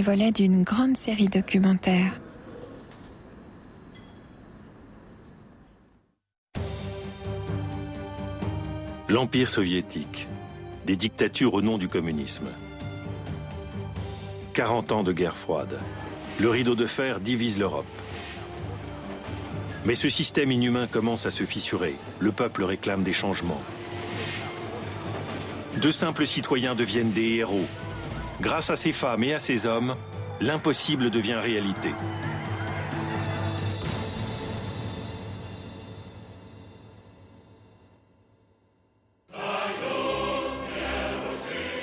Volet d'une grande série documentaire. L'Empire soviétique, des dictatures au nom du communisme. 40 ans de guerre froide. Le rideau de fer divise l'Europe. Mais ce système inhumain commence à se fissurer. Le peuple réclame des changements. De simples citoyens deviennent des héros. Grâce à ces femmes et à ces hommes, l'impossible devient réalité.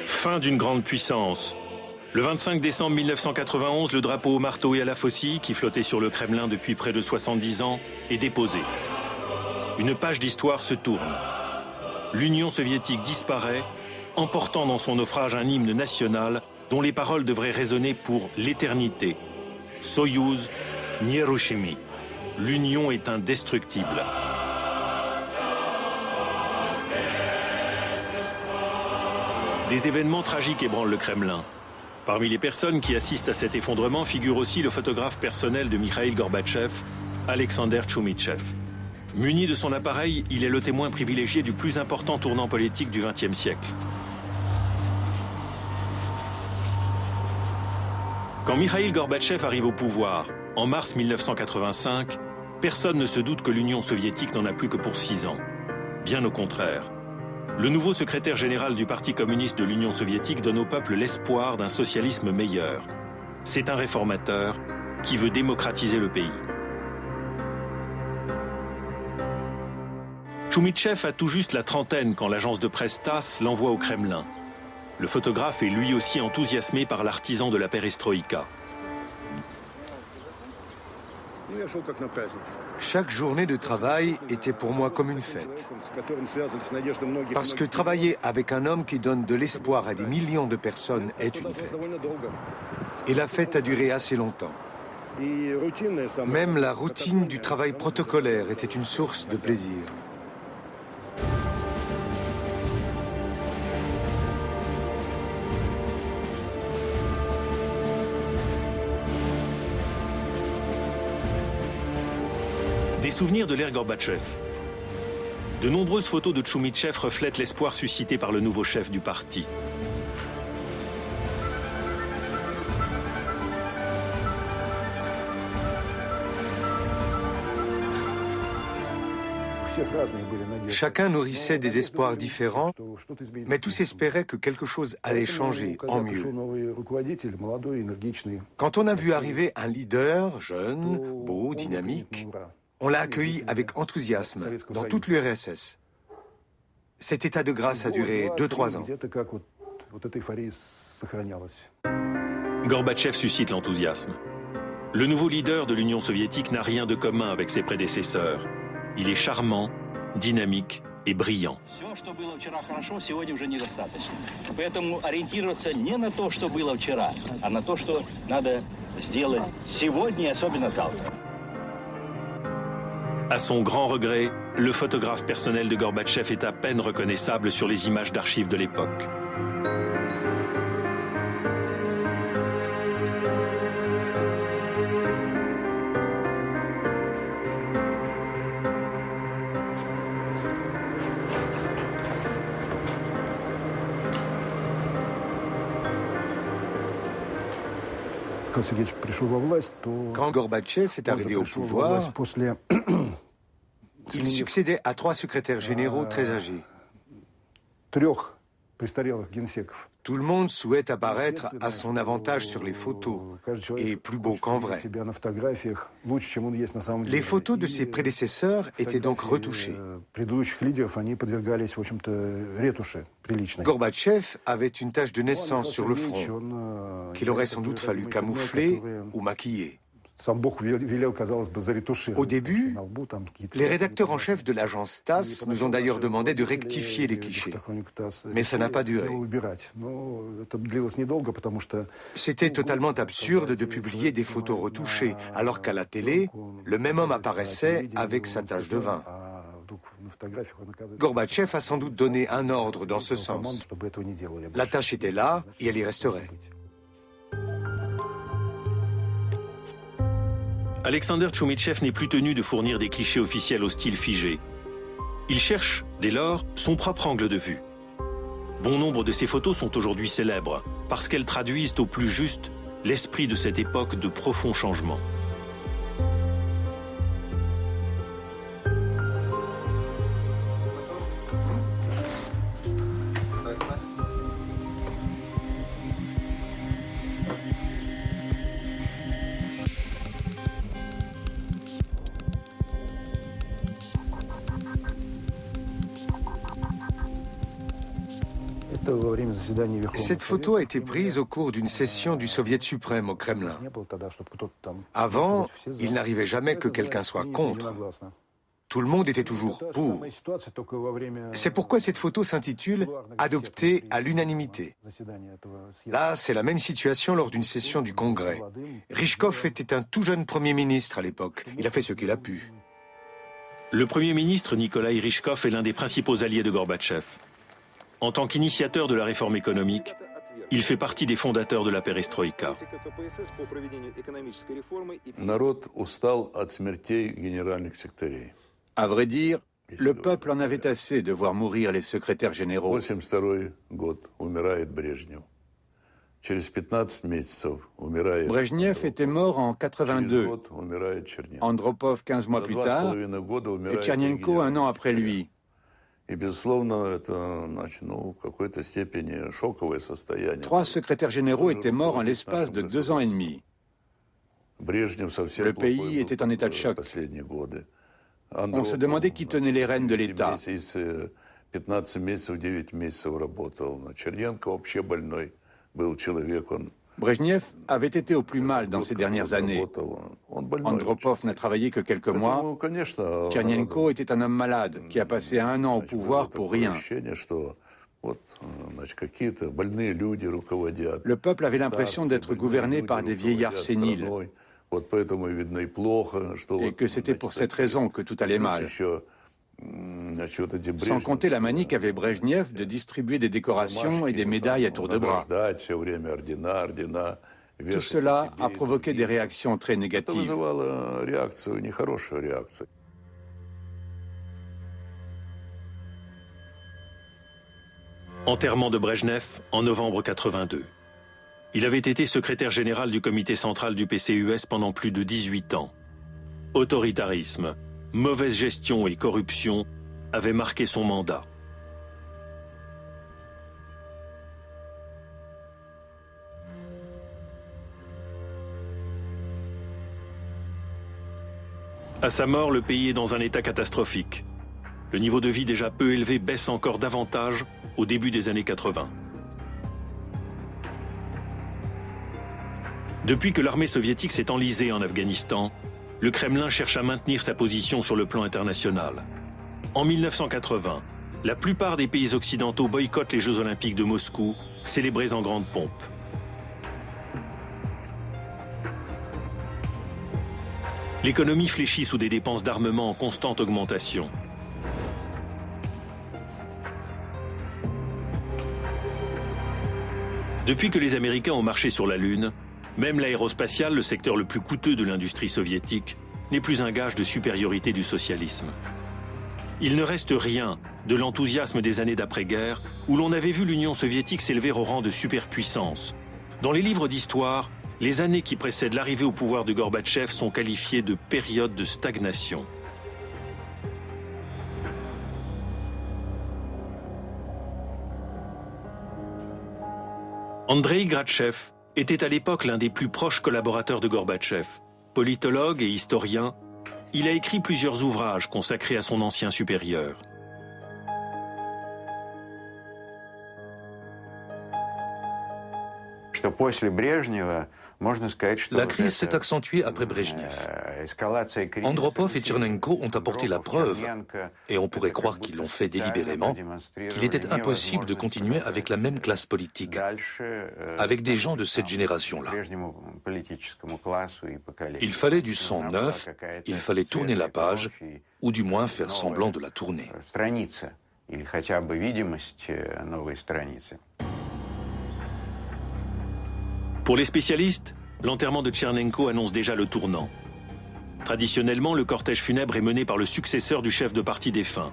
Fin d'une grande puissance. Le 25 décembre 1991, le drapeau au marteau et à la faucille, qui flottait sur le Kremlin depuis près de 70 ans, est déposé. Une page d'histoire se tourne. L'Union soviétique disparaît, emportant dans son naufrage un hymne national dont les paroles devraient résonner pour l'éternité. Soyouz, Nierushimi. L'Union est indestructible. Des événements tragiques ébranlent le Kremlin. Parmi les personnes qui assistent à cet effondrement figure aussi le photographe personnel de Mikhaïl Gorbatchev, Alexander Tchoumitchev. Muni de son appareil, il est le témoin privilégié du plus important tournant politique du XXe siècle. Quand Mikhaïl Gorbatchev arrive au pouvoir, en mars 1985, personne ne se doute que l'Union soviétique n'en a plus que pour 6 ans. Bien au contraire. Le nouveau secrétaire général du Parti communiste de l'Union soviétique donne au peuple l'espoir d'un socialisme meilleur. C'est un réformateur qui veut démocratiser le pays. Tchoumitchev a tout juste la trentaine quand l'agence de presse TASS l'envoie au Kremlin. Le photographe est lui aussi enthousiasmé par l'artisan de la perestroïka. Chaque journée de travail était pour moi comme une fête. Parce que travailler avec un homme qui donne de l'espoir à des millions de personnes est une fête. Et la fête a duré assez longtemps. Même la routine du travail protocolaire était une source de plaisir. Des souvenirs de l'ère Gorbatchev. De nombreuses photos de Tchoumitchev reflètent l'espoir suscité par le nouveau chef du parti. Chacun nourrissait des espoirs différents, mais tous espéraient que quelque chose allait changer en mieux. Quand on a vu arriver un leader jeune, beau, dynamique, on l'a accueilli avec enthousiasme dans toute l'URSS. Cet état de grâce a duré 2-3 ans. Gorbatchev suscite l'enthousiasme. Le nouveau leader de l'Union soviétique n'a rien de commun avec ses prédécesseurs. Il est charmant, dynamique et brillant. À son grand regret, le photographe personnel de Gorbatchev est à peine reconnaissable sur les images d'archives de l'époque. Quand Gorbatchev est arrivé au pouvoir, il succédait à 3 secrétaires généraux très âgés. Tout le monde souhaite apparaître à son avantage sur les photos, et plus beau qu'en vrai. Les photos de ses prédécesseurs étaient donc retouchées. Gorbatchev avait une tache de naissance sur le front, qu'il aurait sans doute fallu camoufler ou maquiller. Au début, les rédacteurs en chef de l'agence TASS nous ont d'ailleurs demandé de rectifier les clichés. Mais ça n'a pas duré. C'était totalement absurde de publier des photos retouchées, alors qu'à la télé, le même homme apparaissait avec sa tache de vin. Gorbatchev a sans doute donné un ordre dans ce sens. La tâche était là et elle y resterait. Alexander Tchoumetchev n'est plus tenu de fournir des clichés officiels au style figé. Il cherche, dès lors, son propre angle de vue. Bon nombre de ses photos sont aujourd'hui célèbres, parce qu'elles traduisent au plus juste l'esprit de cette époque de profonds changements. Cette photo a été prise au cours d'une session du Soviet suprême au Kremlin. Avant, il n'arrivait jamais que quelqu'un soit contre. Tout le monde était toujours pour. C'est pourquoi cette photo s'intitule « Adoptée à l'unanimité ». Là, c'est la même situation lors d'une session du Congrès. Rychkov était un tout jeune Premier ministre à l'époque. Il a fait ce qu'il a pu. Le Premier ministre Nikolaï Rychkov est l'un des principaux alliés de Gorbatchev. En tant qu'initiateur de la réforme économique, il fait partie des fondateurs de la perestroïka. À vrai dire, le peuple en avait assez de voir mourir les secrétaires généraux. Brejnev était mort en 82, Andropov 15 mois plus tard, et Tchernenko un an après lui. Trois secrétaires généraux étaient morts en l'espace de 2 ans et demi. Le pays était en état de choc. On se demandait qui tenait les rênes de l'État. Brejnev avait été au plus mal dans ces dernières années. Andropov n'a travaillé que quelques mois. Tchernenko était un homme malade qui a passé 1 an au pouvoir pour rien. Le peuple avait l'impression d'être gouverné par des vieillards séniles et que c'était pour cette raison que tout allait mal. Sans compter la manie qu'avait Brejnev de distribuer des décorations et des médailles à tour de bras. Tout cela a provoqué des réactions très négatives. Enterrement de Brejnev en novembre 82. Il avait été secrétaire général du comité central du PCUS pendant plus de 18 ans. Autoritarisme, mauvaise gestion et corruption avaient marqué son mandat. À sa mort, le pays est dans un état catastrophique. Le niveau de vie déjà peu élevé baisse encore davantage au début des années 80. Depuis que l'armée soviétique s'est enlisée en Afghanistan, le Kremlin cherche à maintenir sa position sur le plan international. En 1980, la plupart des pays occidentaux boycottent les Jeux Olympiques de Moscou, célébrés en grande pompe. L'économie fléchit sous des dépenses d'armement en constante augmentation. Depuis que les Américains ont marché sur la Lune, même l'aérospatiale, le secteur le plus coûteux de l'industrie soviétique, n'est plus un gage de supériorité du socialisme. Il ne reste rien de l'enthousiasme des années d'après-guerre où l'on avait vu l'Union soviétique s'élever au rang de superpuissance. Dans les livres d'histoire, les années qui précèdent l'arrivée au pouvoir de Gorbatchev sont qualifiées de période de stagnation. Andrei Gratchev était à l'époque l'un des plus proches collaborateurs de Gorbatchev. Politologue et historien, il a écrit plusieurs ouvrages consacrés à son ancien supérieur. La crise s'est accentuée après Brejnev. Andropov et Tchernenko ont apporté la preuve, et on pourrait croire qu'ils l'ont fait délibérément, qu'il était impossible de continuer avec la même classe politique, avec des gens de cette génération-là. Il fallait du sang neuf, il fallait tourner la page, ou du moins faire semblant de la tourner. Pour les spécialistes, l'enterrement de Tchernenko annonce déjà le tournant. Traditionnellement, le cortège funèbre est mené par le successeur du chef de parti défunt.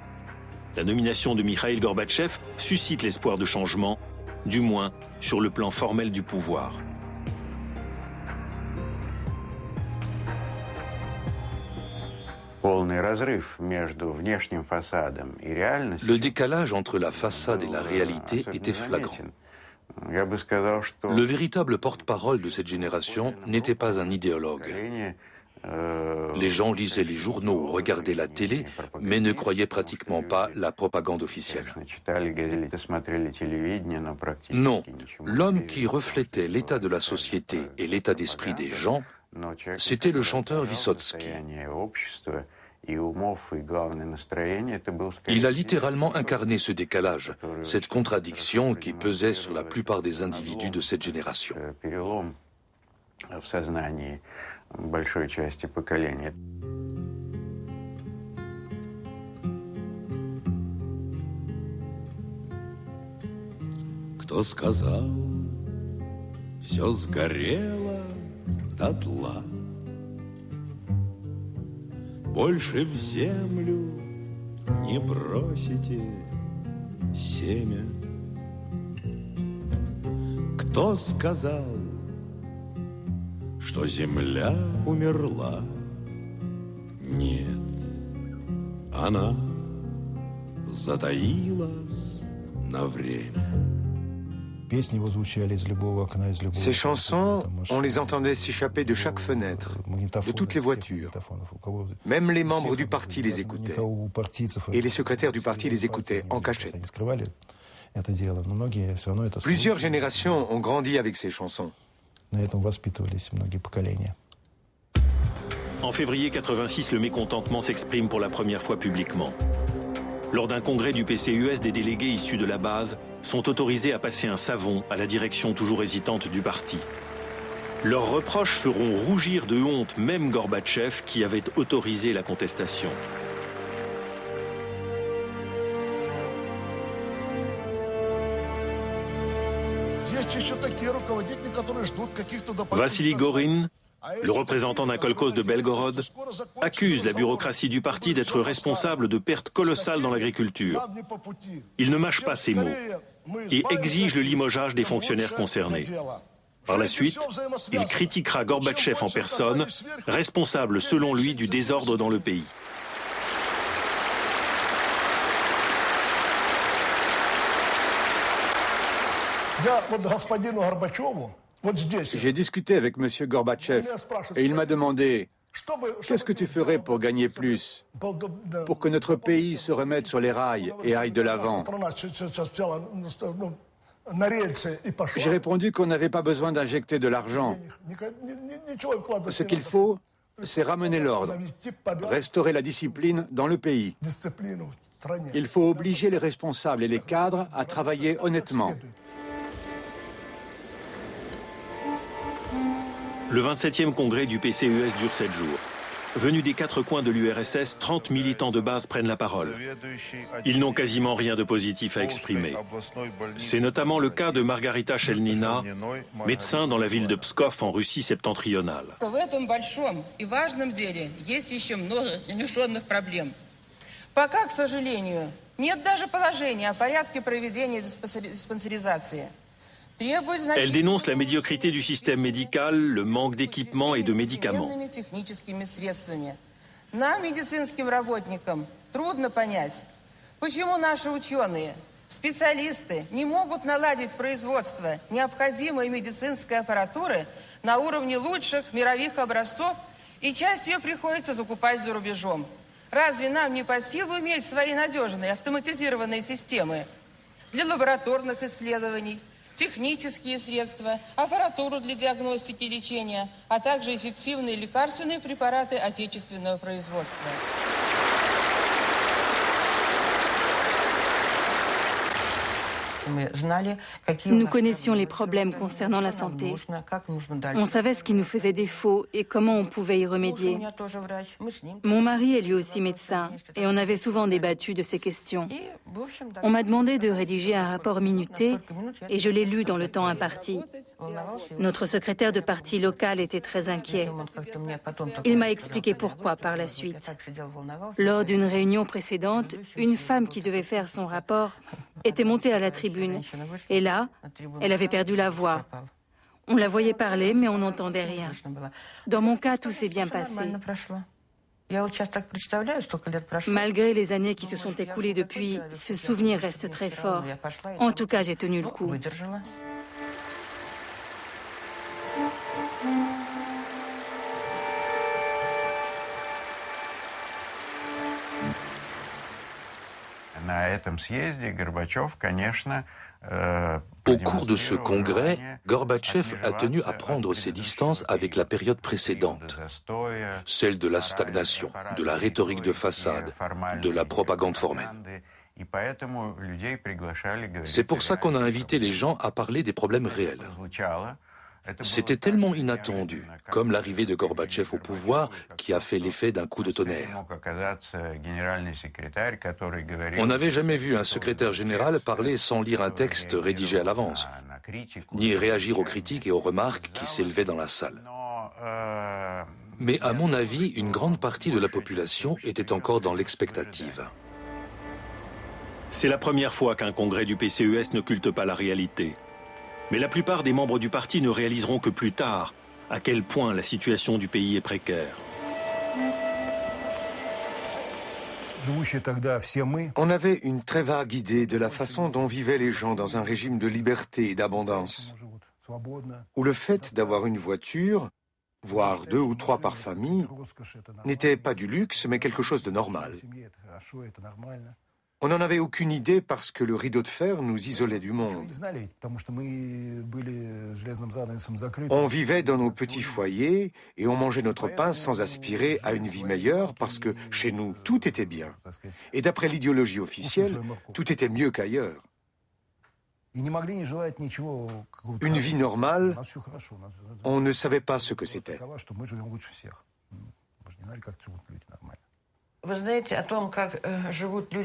La nomination de Mikhaïl Gorbatchev suscite l'espoir de changement, du moins sur le plan formel du pouvoir. Le décalage entre la façade et la réalité était flagrant. Le véritable porte-parole de cette génération n'était pas un idéologue. Les gens lisaient les journaux, regardaient la télé, mais ne croyaient pratiquement pas la propagande officielle. Non, l'homme qui reflétait l'état de la société et l'état d'esprit des gens, c'était le chanteur Vysotsky. Il a littéralement incarné ce décalage, cette contradiction qui pesait sur la plupart des individus de cette génération. Кто сказал, все сгорело дотла, больше в землю не бросите семя. Кто сказал, что земля умерла? Нет, она затаилась на время. Ces chansons, on les entendait s'échapper de chaque fenêtre, de toutes les voitures. Même les membres du parti les écoutaient. Et les secrétaires du parti les écoutaient en cachette. Plusieurs générations ont grandi avec ces chansons. En février 86, le mécontentement s'exprime pour la première fois publiquement. Lors d'un congrès du PCUS, des délégués issus de la base sont autorisés à passer un savon à la direction toujours hésitante du parti. Leurs reproches feront rougir de honte même Gorbatchev qui avait autorisé la contestation. Vassili Gorin, le représentant d'un kolkhoz de Belgorod, accuse la bureaucratie du parti d'être responsable de pertes colossales dans l'agriculture. Il ne mâche pas ses mots et exige le limogeage des fonctionnaires concernés. Par la suite, il critiquera Gorbatchev en personne, responsable selon lui du désordre dans le pays. J'ai discuté avec M. Gorbatchev et il m'a demandé « Qu'est-ce que tu ferais pour gagner plus, pour que notre pays se remette sur les rails et aille de l'avant ?» J'ai répondu qu'on n'avait pas besoin d'injecter de l'argent. Ce qu'il faut, c'est ramener l'ordre, restaurer la discipline dans le pays. Il faut obliger les responsables et les cadres à travailler honnêtement. Le 27e congrès du PCUS dure 7 jours. Venus des 4 coins de l'URSS, 30 militants de base prennent la parole. Ils n'ont quasiment rien de positif à exprimer. C'est notamment le cas de Margarita Shelnina, médecin dans la ville de Pskov en Russie septentrionale. В этом большом и важном деле есть еще много нерешенных проблем. Пока, к сожалению, нет даже положения о порядке проведения диспансеризации. Elle dénonce la médiocrité du système médical, le manque d'équipements et de médicaments. Нам, медицинским работникам, трудно понять, почему наши ученые, специалисты не могут наладить производство необходимой медицинской аппаратуры на уровне лучших мировых образцов, и часть ее приходится закупать за рубежом. Разве нам не под силу иметь свои надежные автоматизированные системы для лабораторных исследований, технические средства, аппаратуру для диагностики и лечения, а также эффективные лекарственные препараты отечественного производства? Nous connaissions les problèmes concernant la santé. On savait ce qui nous faisait défaut et comment on pouvait y remédier. Mon mari est lui aussi médecin et on avait souvent débattu de ces questions. On m'a demandé de rédiger un rapport minuté et je l'ai lu dans le temps imparti. Notre secrétaire de parti local était très inquiet. Il m'a expliqué pourquoi par la suite. Lors d'une réunion précédente, une femme qui devait faire son rapport était montée à la tribune. Et là, elle avait perdu la voix. On la voyait parler, mais on n'entendait rien. Dans mon cas, tout s'est bien passé. Malgré les années qui se sont écoulées depuis, ce souvenir reste très fort. En tout cas, j'ai tenu le coup. Au cours de ce congrès, Gorbatchev a tenu à prendre ses distances avec la période précédente, celle de la stagnation, de la rhétorique de façade, de la propagande formelle. C'est pour ça qu'on a invité les gens à parler des problèmes réels. C'était tellement inattendu, comme l'arrivée de Gorbatchev au pouvoir qui a fait l'effet d'un coup de tonnerre. On n'avait jamais vu un secrétaire général parler sans lire un texte rédigé à l'avance, ni réagir aux critiques et aux remarques qui s'élevaient dans la salle. Mais à mon avis, une grande partie de la population était encore dans l'expectative. C'est la première fois qu'un congrès du PCUS n'occulte pas la réalité. Mais la plupart des membres du parti ne réaliseront que plus tard à quel point la situation du pays est précaire. On avait une très vague idée de la façon dont vivaient les gens dans un régime de liberté et d'abondance, où le fait d'avoir une voiture, voire 2 ou 3 par famille, n'était pas du luxe, mais quelque chose de normal. On n'en avait aucune idée parce que le rideau de fer nous isolait du monde. On vivait dans nos petits foyers et on mangeait notre pain sans aspirer à une vie meilleure parce que chez nous, tout était bien. Et d'après l'idéologie officielle, tout était mieux qu'ailleurs. Une vie normale, on ne savait pas ce que c'était.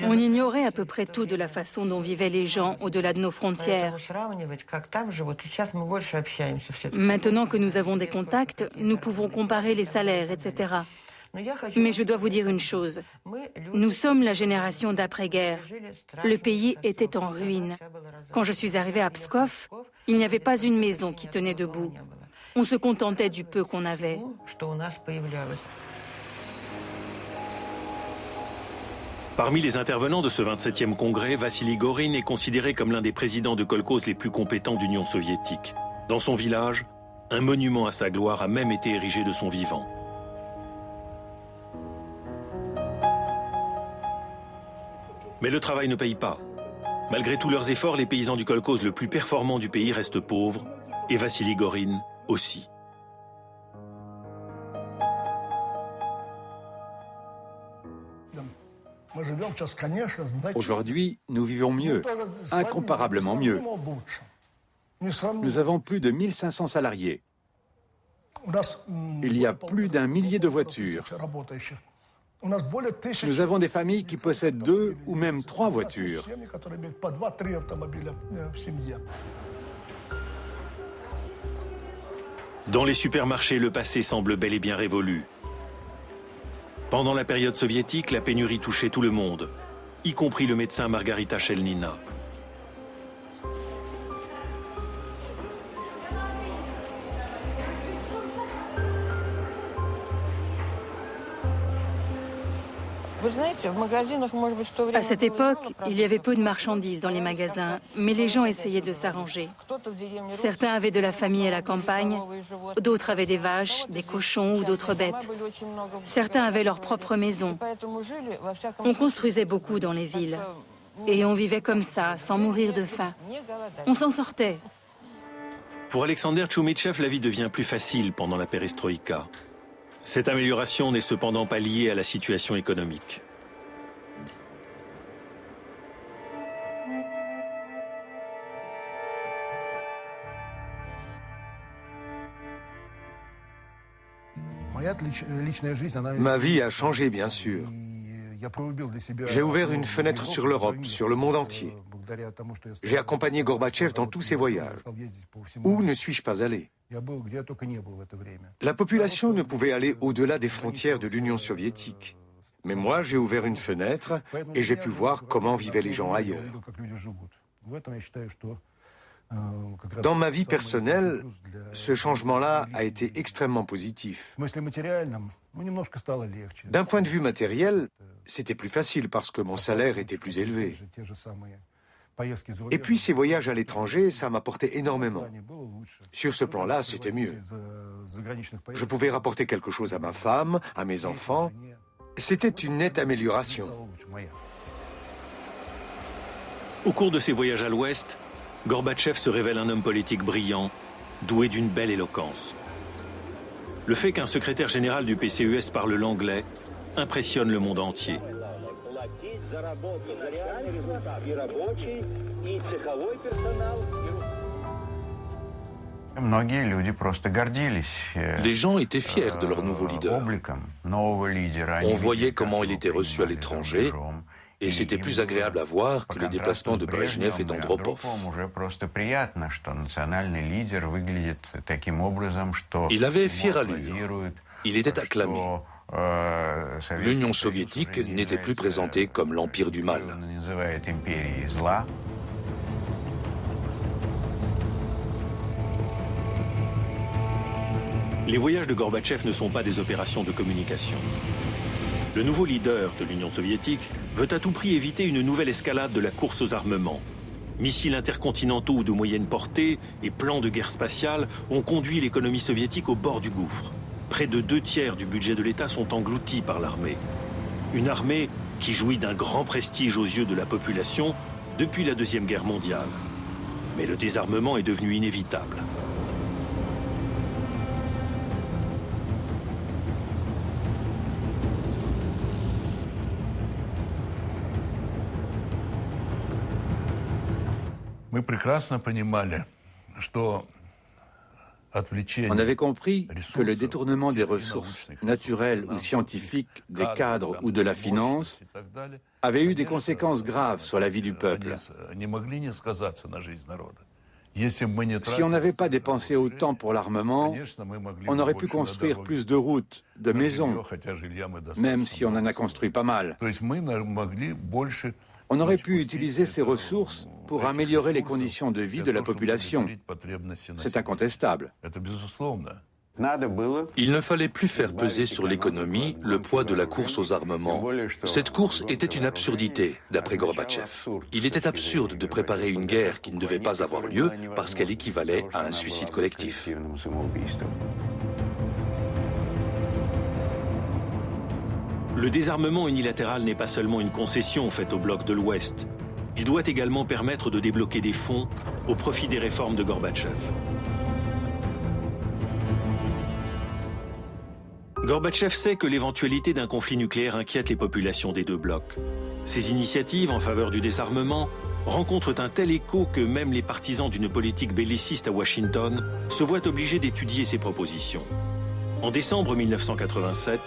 On ignorait à peu près tout de la façon dont vivaient les gens au-delà de nos frontières. Maintenant que nous avons des contacts, nous pouvons comparer les salaires, etc. Mais je dois vous dire une chose. Nous sommes la génération d'après-guerre. Le pays était en ruine. Quand je suis arrivée à Pskov, il n'y avait pas une maison qui tenait debout. On se contentait du peu qu'on avait. Parmi les intervenants de ce 27e congrès, Vassili Gorin est considéré comme l'un des présidents de kolkhoz les plus compétents d'Union soviétique. Dans son village, un monument à sa gloire a même été érigé de son vivant. Mais le travail ne paye pas. Malgré tous leurs efforts, les paysans du kolkhoz le plus performant du pays restent pauvres, et Vassili Gorin aussi. Aujourd'hui, nous vivons mieux, incomparablement mieux. Nous avons plus de 1500 salariés. Il y a plus d'1 millier de voitures. Nous avons des familles qui possèdent 2 ou même 3 voitures. Dans les supermarchés, le passé semble bel et bien révolu. Pendant la période soviétique, la pénurie touchait tout le monde, y compris le médecin Margarita Chelnina. À cette époque, il y avait peu de marchandises dans les magasins, mais les gens essayaient de s'arranger. Certains avaient de la famille à la campagne, d'autres avaient des vaches, des cochons ou d'autres bêtes. Certains avaient leur propre maison. On construisait beaucoup dans les villes. Et on vivait comme ça, sans mourir de faim. On s'en sortait. Pour Alexander Tchoumitchev, la vie devient plus facile pendant la perestroïka. Cette amélioration n'est cependant pas liée à la situation économique. Ma vie a changé, bien sûr. J'ai ouvert une fenêtre sur l'Europe, sur le monde entier. J'ai accompagné Gorbatchev dans tous ses voyages. Où ne suis-je pas allé? La population ne pouvait aller au-delà des frontières de l'Union soviétique. Mais moi, j'ai ouvert une fenêtre et j'ai pu voir comment vivaient les gens ailleurs. Dans ma vie personnelle, ce changement-là a été extrêmement positif. D'un point de vue matériel, c'était plus facile parce que mon salaire était plus élevé. Et puis ces voyages à l'étranger, ça m'apportait énormément. Sur ce plan-là, c'était mieux. Je pouvais rapporter quelque chose à ma femme, à mes enfants. C'était une nette amélioration. Au cours de ses voyages à l'Ouest, Gorbatchev se révèle un homme politique brillant, doué d'une belle éloquence. Le fait qu'un secrétaire général du PCUS parle l'anglais impressionne le monde entier. Les gens étaient fiers de leur nouveau leader. On voyait comment il était reçu à l'étranger, et c'était plus agréable à voir que les déplacements de Brejnev et d'Andropov. Il avait fière allure. Il était acclamé. L'Union soviétique n'était plus présentée comme l'empire du mal. Les voyages de Gorbatchev ne sont pas des opérations de communication. Le nouveau leader de l'Union soviétique veut à tout prix éviter une nouvelle escalade de la course aux armements. Missiles intercontinentaux ou de moyenne portée et plans de guerre spatiale ont conduit l'économie soviétique au bord du gouffre. Près de 2/3 du budget de l'État sont engloutis par l'armée. Une armée qui jouit d'un grand prestige aux yeux de la population depuis la Deuxième Guerre mondiale. Mais le désarmement est devenu inévitable. On avait compris que le détournement des ressources naturelles ou scientifiques, des cadres ou de la finance avait eu des conséquences graves sur la vie du peuple. Si on n'avait pas dépensé autant pour l'armement, on aurait pu construire plus de routes, de maisons, même si on en a construit pas mal. On aurait pu utiliser ces ressources pour améliorer les conditions de vie de la population. C'est incontestable. Il ne fallait plus faire peser sur l'économie le poids de la course aux armements. Cette course était une absurdité, d'après Gorbatchev. Il était absurde de préparer une guerre qui ne devait pas avoir lieu parce qu'elle équivalait à un suicide collectif. Le désarmement unilatéral n'est pas seulement une concession faite au bloc de l'Ouest. Il doit également permettre de débloquer des fonds au profit des réformes de Gorbatchev. Gorbatchev sait que l'éventualité d'un conflit nucléaire inquiète les populations des deux blocs. Ces initiatives en faveur du désarmement rencontrent un tel écho que même les partisans d'une politique belliciste à Washington se voient obligés d'étudier ces propositions. En décembre 1987,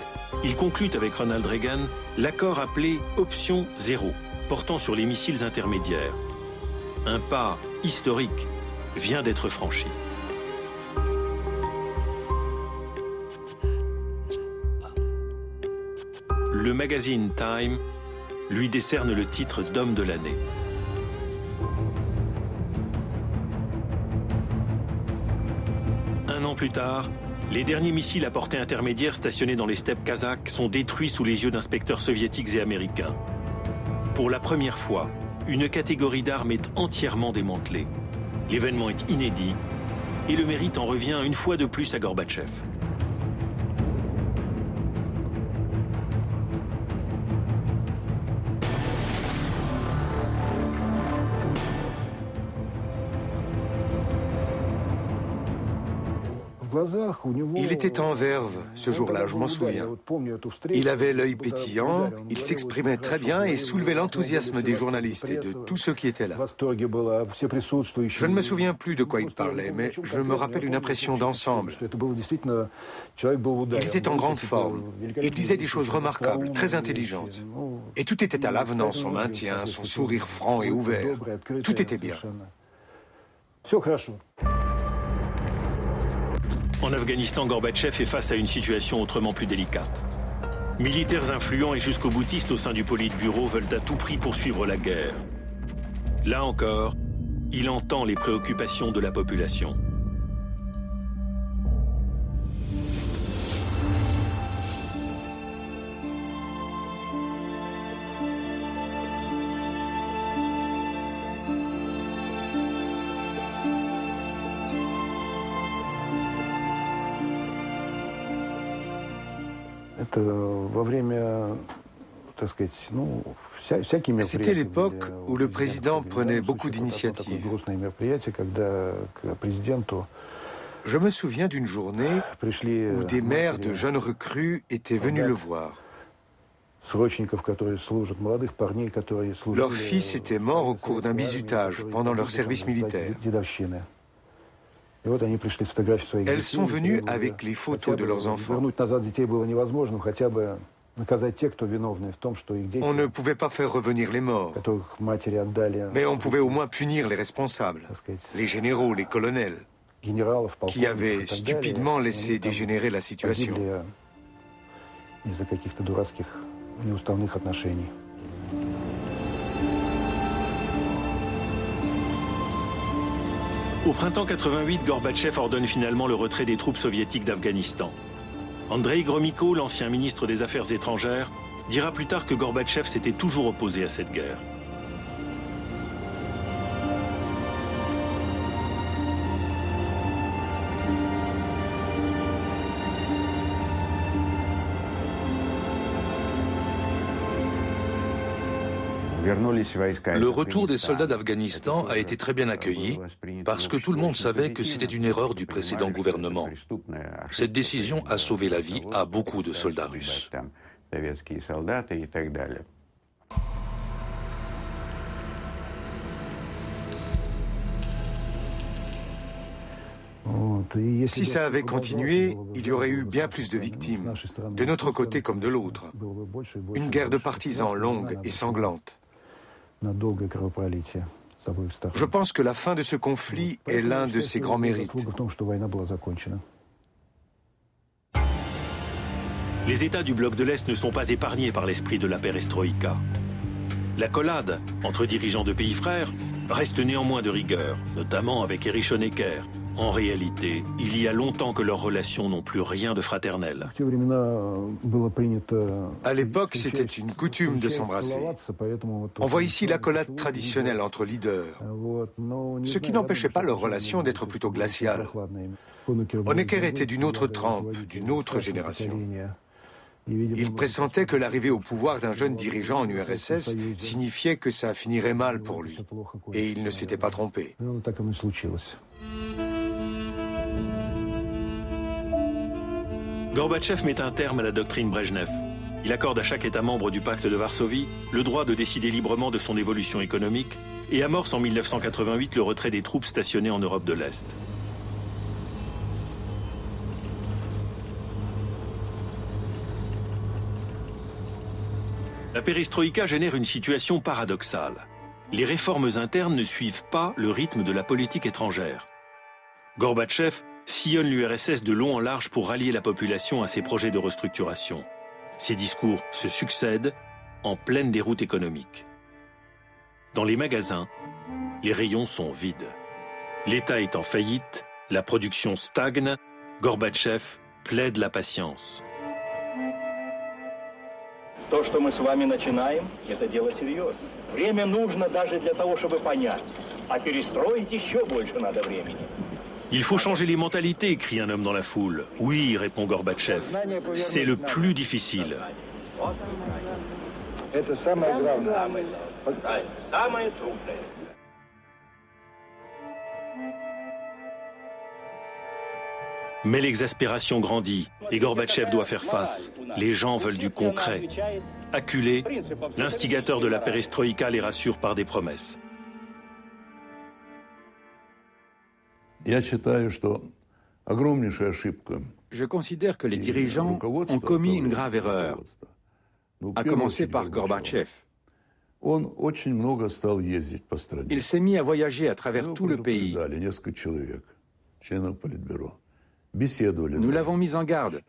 il conclut avec Ronald Reagan l'accord appelé « Option 0 », portant sur les missiles intermédiaires. Un pas historique vient d'être franchi. Le magazine Time lui décerne le titre d'homme de l'année. Un an plus tard, les derniers missiles à portée intermédiaire stationnés dans les steppes kazakhes sont détruits sous les yeux d'inspecteurs soviétiques et américains. Pour la première fois, une catégorie d'armes est entièrement démantelée. L'événement est inédit et le mérite en revient une fois de plus à Gorbatchev. Il était en verve ce jour-là, je m'en souviens. Il avait l'œil pétillant, il s'exprimait très bien et soulevait l'enthousiasme des journalistes et de tous ceux qui étaient là. Je ne me souviens plus de quoi il parlait, mais je me rappelle une impression d'ensemble. Il était en grande forme. Il disait des choses remarquables, très intelligentes. Et tout était à l'avenant, son maintien, son sourire franc et ouvert. Tout était bien. En Afghanistan, Gorbatchev est face à une situation autrement plus délicate. Militaires influents et jusqu'au boutistes au sein du Politburo veulent à tout prix poursuivre la guerre. Là encore, il entend les préoccupations de la population. C'était l'époque où le président prenait beaucoup d'initiatives. Je me souviens d'une journée où des mères de jeunes recrues étaient venues le voir. Leur fils était mort au cours d'un bizutage pendant leur service militaire. Elles sont venues avec les photos de leurs enfants. On ne pouvait pas faire revenir les morts, mais on pouvait au moins punir les responsables, les généraux, les colonels, qui avaient stupidement laissé dégénérer la situation. Au printemps 88, Gorbatchev ordonne finalement le retrait des troupes soviétiques d'Afghanistan. Andrei Gromyko, l'ancien ministre des Affaires étrangères, dira plus tard que Gorbatchev s'était toujours opposé à cette guerre. Le retour des soldats d'Afghanistan a été très bien accueilli parce que tout le monde savait que c'était une erreur du précédent gouvernement. Cette décision a sauvé la vie à beaucoup de soldats russes. Si ça avait continué, il y aurait eu bien plus de victimes, de notre côté comme de l'autre. Une guerre de partisans longue et sanglante. Je pense que la fin de ce conflit est l'un de ses grands mérites. Les États du bloc de l'Est ne sont pas épargnés par l'esprit de la perestroïka. L'accolade entre dirigeants de pays frères reste néanmoins de rigueur, notamment avec Erich Honecker. En réalité, il y a longtemps que leurs relations n'ont plus rien de fraternel. À l'époque, c'était une coutume de s'embrasser. On voit ici l'accolade traditionnelle entre leaders, ce qui n'empêchait pas leur relation d'être plutôt glaciale. Honecker était d'une autre trempe, d'une autre génération. Il pressentait que l'arrivée au pouvoir d'un jeune dirigeant en URSS signifiait que ça finirait mal pour lui. Et il ne s'était pas trompé. Gorbatchev met un terme à la doctrine Brejnev. Il accorde à chaque État membre du pacte de Varsovie le droit de décider librement de son évolution économique et amorce en 1988 le retrait des troupes stationnées en Europe de l'Est. La perestroïka génère une situation paradoxale. Les réformes internes ne suivent pas le rythme de la politique étrangère. Gorbatchev sillonne l'URSS de long en large pour rallier la population à ses projets de restructuration. Ces discours se succèdent en pleine déroute économique. Dans les magasins, les rayons sont vides. L'État est en faillite, la production stagne, Gorbatchev plaide la patience. То, что мы с вами начинаем, это дело серьезное. Время нужно даже для того, чтобы понять. А перестроить еще больше надо времени. Il faut changer les mentalités, crie un homme dans la foule. Oui, répond Gorbatchev. C'est le plus difficile. Это самое главное. Самое трудное. Mais l'exaspération grandit et Gorbatchev doit faire face. Les gens veulent du concret. Acculé, l'instigateur de la perestroïka les rassure par des promesses. Je considère que les dirigeants ont commis une grave erreur, à commencer par Gorbatchev. Il s'est mis à voyager à travers tout le pays. Nous l'avons mis en garde.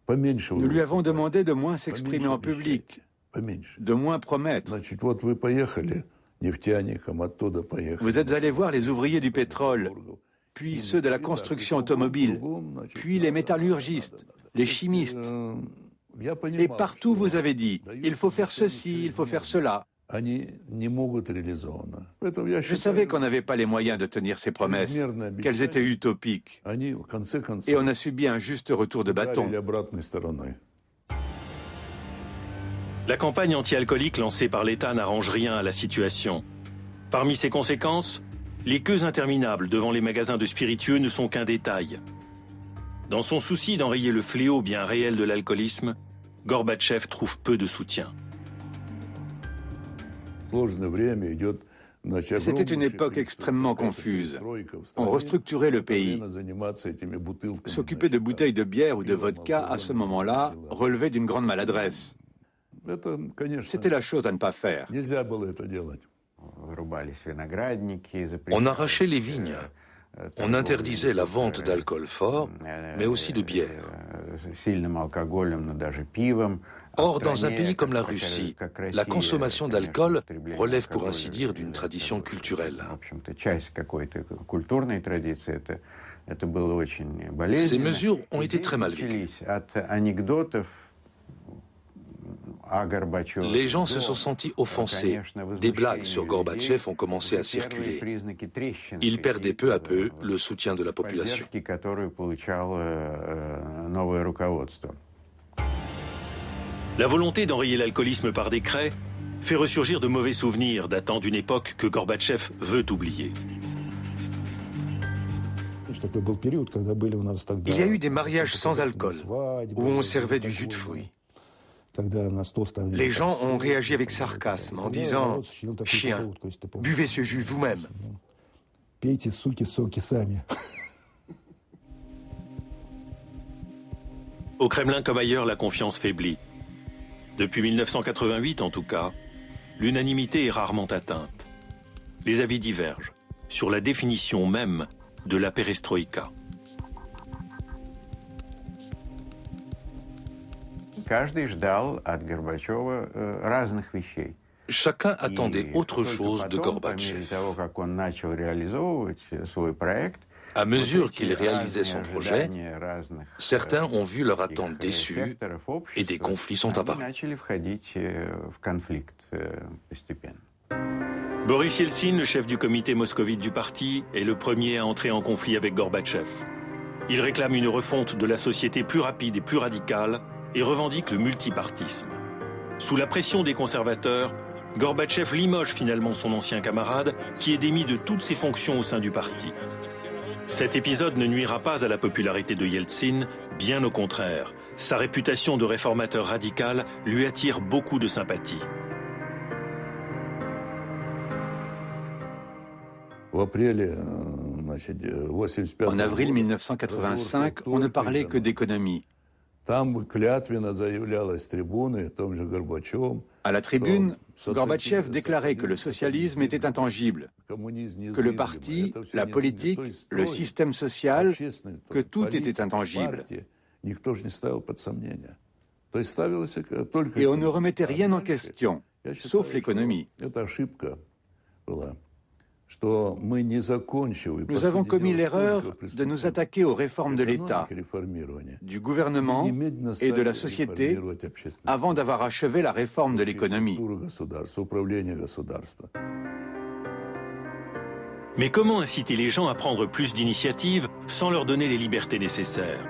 Nous lui avons demandé de moins s'exprimer en public, de moins promettre. Vous êtes allé voir les ouvriers du pétrole, puis ceux de la construction automobile, puis les métallurgistes, les chimistes. Et partout vous avez dit, il faut faire ceci, il faut faire cela. Je savais qu'on n'avait pas les moyens de tenir ces promesses, qu'elles étaient utopiques. Et on a subi un juste retour de bâton. La campagne anti-alcoolique lancée par l'État n'arrange rien à la situation. Parmi ses conséquences, les queues interminables devant les magasins de spiritueux ne sont qu'un détail. Dans son souci d'enrayer le fléau bien réel de l'alcoolisme, Gorbatchev trouve peu de soutien. C'était une époque extrêmement confuse. On restructurait le pays. S'occuper de bouteilles de bière ou de vodka à ce moment-là relevait d'une grande maladresse. C'était la chose à ne pas faire. On arrachait les vignes. On interdisait la vente d'alcool fort, mais aussi de bière. Or, dans un pays comme la Russie, la consommation d'alcool relève pour ainsi dire d'une tradition culturelle. Ces mesures ont été très mal vécues. Les gens se sont sentis offensés. Des blagues sur Gorbatchev ont commencé à circuler. Il perdait peu à peu le soutien de la population. La volonté d'enrayer l'alcoolisme par décret fait ressurgir de mauvais souvenirs datant d'une époque que Gorbatchev veut oublier. Il y a eu des mariages sans alcool, où on servait du jus de fruits. Les gens ont réagi avec sarcasme en disant « Chien, buvez ce jus vous-même ». Au Kremlin comme ailleurs, la confiance faiblit. Depuis 1988 en tout cas, l'unanimité est rarement atteinte. Les avis divergent sur la définition même de la perestroïka. Chacun attendait autre chose de Gorbatchev. À mesure qu'il réalisait son projet, certains ont vu leur attente déçue et des conflits sont apparus. Boris Yeltsin, le chef du comité moscovite du parti, est le premier à entrer en conflit avec Gorbatchev. Il réclame une refonte de la société plus rapide et plus radicale et revendique le multipartisme. Sous la pression des conservateurs, Gorbatchev limoge finalement son ancien camarade, qui est démis de toutes ses fonctions au sein du parti. Cet épisode ne nuira pas à la popularité de Yeltsin, bien au contraire. Sa réputation de réformateur radical lui attire beaucoup de sympathie. En avril 1985, on ne parlait que d'économie. À la tribune, Gorbatchev déclarait que le socialisme était intangible, que le parti, la politique, le système social, que tout était intangible. Et on ne remettait rien en question, sauf l'économie. Nous avons commis l'erreur de nous attaquer aux réformes de l'État, du gouvernement et de la société avant d'avoir achevé la réforme de l'économie. Mais comment inciter les gens à prendre plus d'initiatives sans leur donner les libertés nécessaires?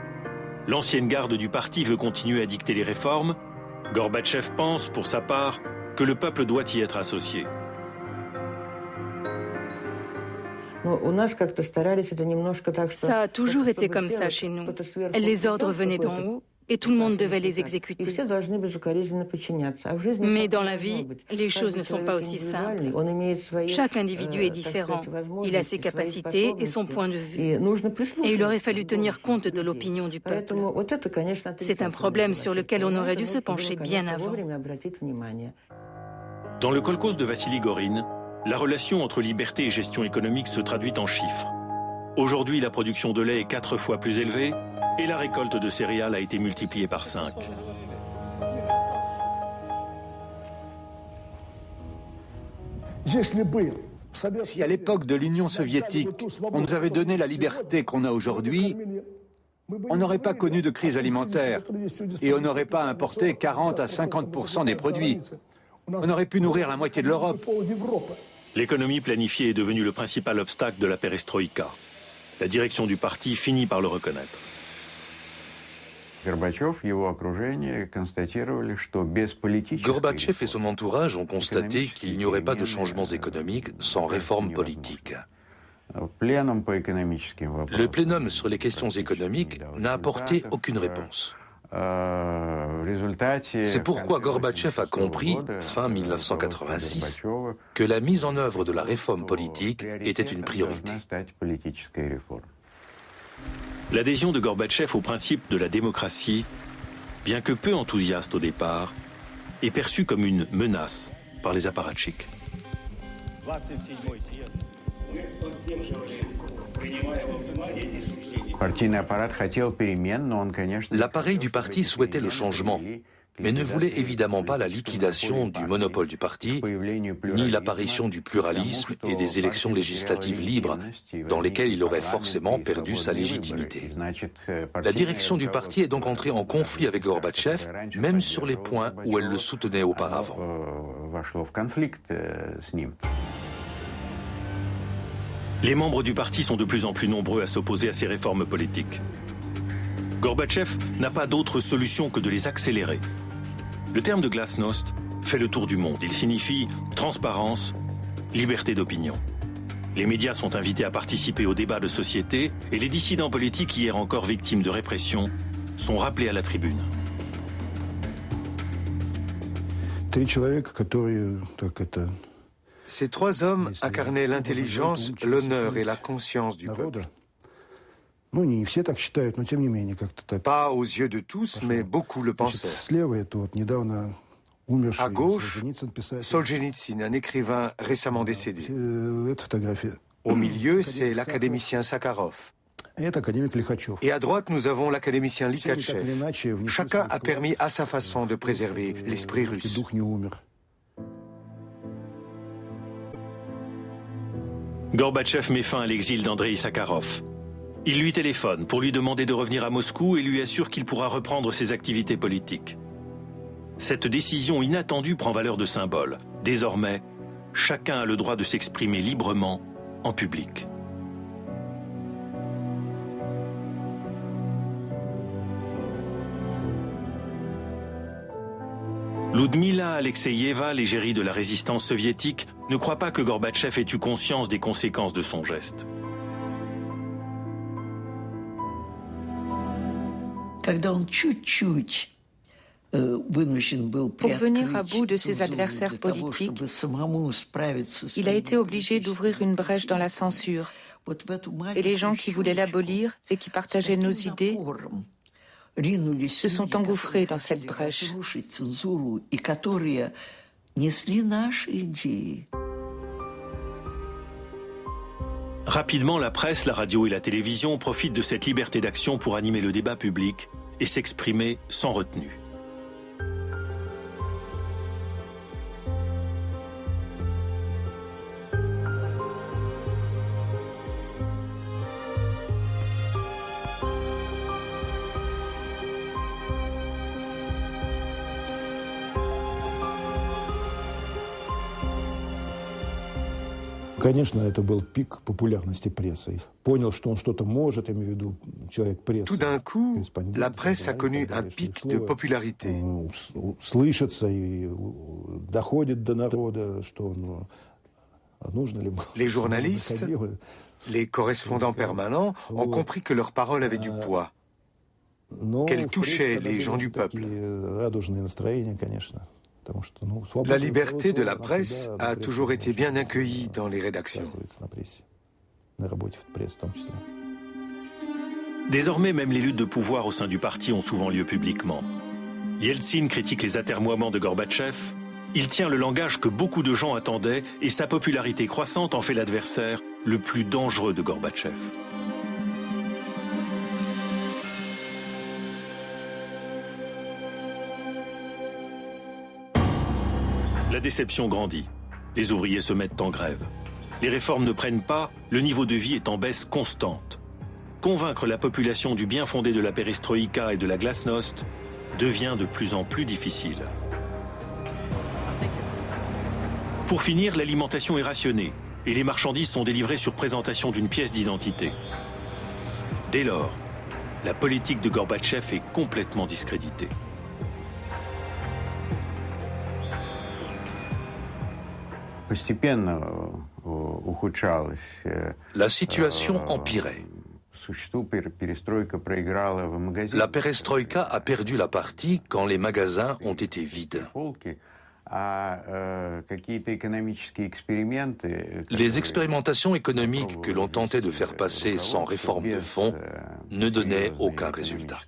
L'ancienne garde du parti veut continuer à dicter les réformes. Gorbatchev pense, pour sa part, que le peuple doit y être associé. Ça a toujours été comme ça chez nous. Les ordres venaient d'en haut et tout le monde devait les exécuter. Mais dans la vie, les choses ne sont pas aussi simples. Chaque individu est différent. Il a ses capacités et son point de vue. Et il aurait fallu tenir compte de l'opinion du peuple. C'est un problème sur lequel on aurait dû se pencher bien avant. Dans le kolkhoz de Vassili Gorine, la relation entre liberté et gestion économique se traduit en chiffres. Aujourd'hui, la production de lait est 4 fois plus élevée et la récolte de céréales a été multipliée par 5. Si à l'époque de l'Union soviétique, on nous avait donné la liberté qu'on a aujourd'hui, on n'aurait pas connu de crise alimentaire et on n'aurait pas importé 40 à 50% des produits. On aurait pu nourrir la moitié de l'Europe. L'économie planifiée est devenue le principal obstacle de la perestroïka. La direction du parti finit par le reconnaître. Gorbatchev et son entourage ont constaté qu'il n'y aurait pas de changements économiques sans réforme politique. Le plénum sur les questions économiques n'a apporté aucune réponse. C'est pourquoi Gorbatchev a compris, fin 1986, que la mise en œuvre de la réforme politique était une priorité. L'adhésion de Gorbatchev au principe de la démocratie, bien que peu enthousiaste au départ, est perçue comme une menace par les apparatchiks. L'appareil du parti souhaitait le changement, mais ne voulait évidemment pas la liquidation du monopole du parti, ni l'apparition du pluralisme et des élections législatives libres, dans lesquelles il aurait forcément perdu sa légitimité. La direction du parti est donc entrée en conflit avec Gorbatchev, même sur les points où elle le soutenait auparavant. Les membres du parti sont de plus en plus nombreux à s'opposer à ces réformes politiques. Gorbatchev n'a pas d'autre solution que de les accélérer. Le terme de glasnost fait le tour du monde. Il signifie transparence, liberté d'opinion. Les médias sont invités à participer aux débats de société et les dissidents politiques, hier encore victimes de répression, sont rappelés à la tribune. Ces 3 hommes incarnaient l'intelligence, l'honneur et la conscience du peuple. Pas aux yeux de tous, mais beaucoup le pensaient. À gauche, Solzhenitsyn, un écrivain récemment décédé. Au milieu, c'est l'académicien Sakharov. Et à droite, nous avons l'académicien Likhachev. Chacun a permis à sa façon de préserver l'esprit russe. Gorbatchev met fin à l'exil d'Andreï Sakharov. Il lui téléphone pour lui demander de revenir à Moscou et lui assure qu'il pourra reprendre ses activités politiques. Cette décision inattendue prend valeur de symbole. Désormais, chacun a le droit de s'exprimer librement en public. Ludmila Alexeyeva, l'égérie de la résistance soviétique, ne croit pas que Gorbatchev ait eu conscience des conséquences de son geste. Pour venir à bout de ses adversaires politiques, il a été obligé d'ouvrir une brèche dans la censure. Et les gens qui voulaient l'abolir et qui partageaient nos idées se sont engouffrés dans cette brèche. Rapidement, la presse, la radio et la télévision profitent de cette liberté d'action pour animer le débat public et s'exprimer sans retenue. Tout d'un coup, la presse a connu un pic de popularité. Les journalistes, les correspondants permanents ont compris que leur parole avait du poids, qu'elle touchait les gens du peuple. La liberté de la presse a toujours été bien accueillie dans les rédactions. Désormais, même les luttes de pouvoir au sein du parti ont souvent lieu publiquement. Yeltsin critique les atermoiements de Gorbatchev. Il tient le langage que beaucoup de gens attendaient et sa popularité croissante en fait l'adversaire le plus dangereux de Gorbatchev. La déception grandit. Les ouvriers se mettent en grève. Les réformes ne prennent pas, le niveau de vie est en baisse constante. Convaincre la population du bien fondé de la perestroïka et de la glasnost devient de plus en plus difficile. Pour finir, l'alimentation est rationnée et les marchandises sont délivrées sur présentation d'une pièce d'identité. Dès lors, la politique de Gorbatchev est complètement discréditée. La situation empirait. La perestroïka a perdu la partie quand les magasins ont été vides. Les expérimentations économiques que l'on tentait de faire passer sans réforme de fond ne donnaient aucun résultat.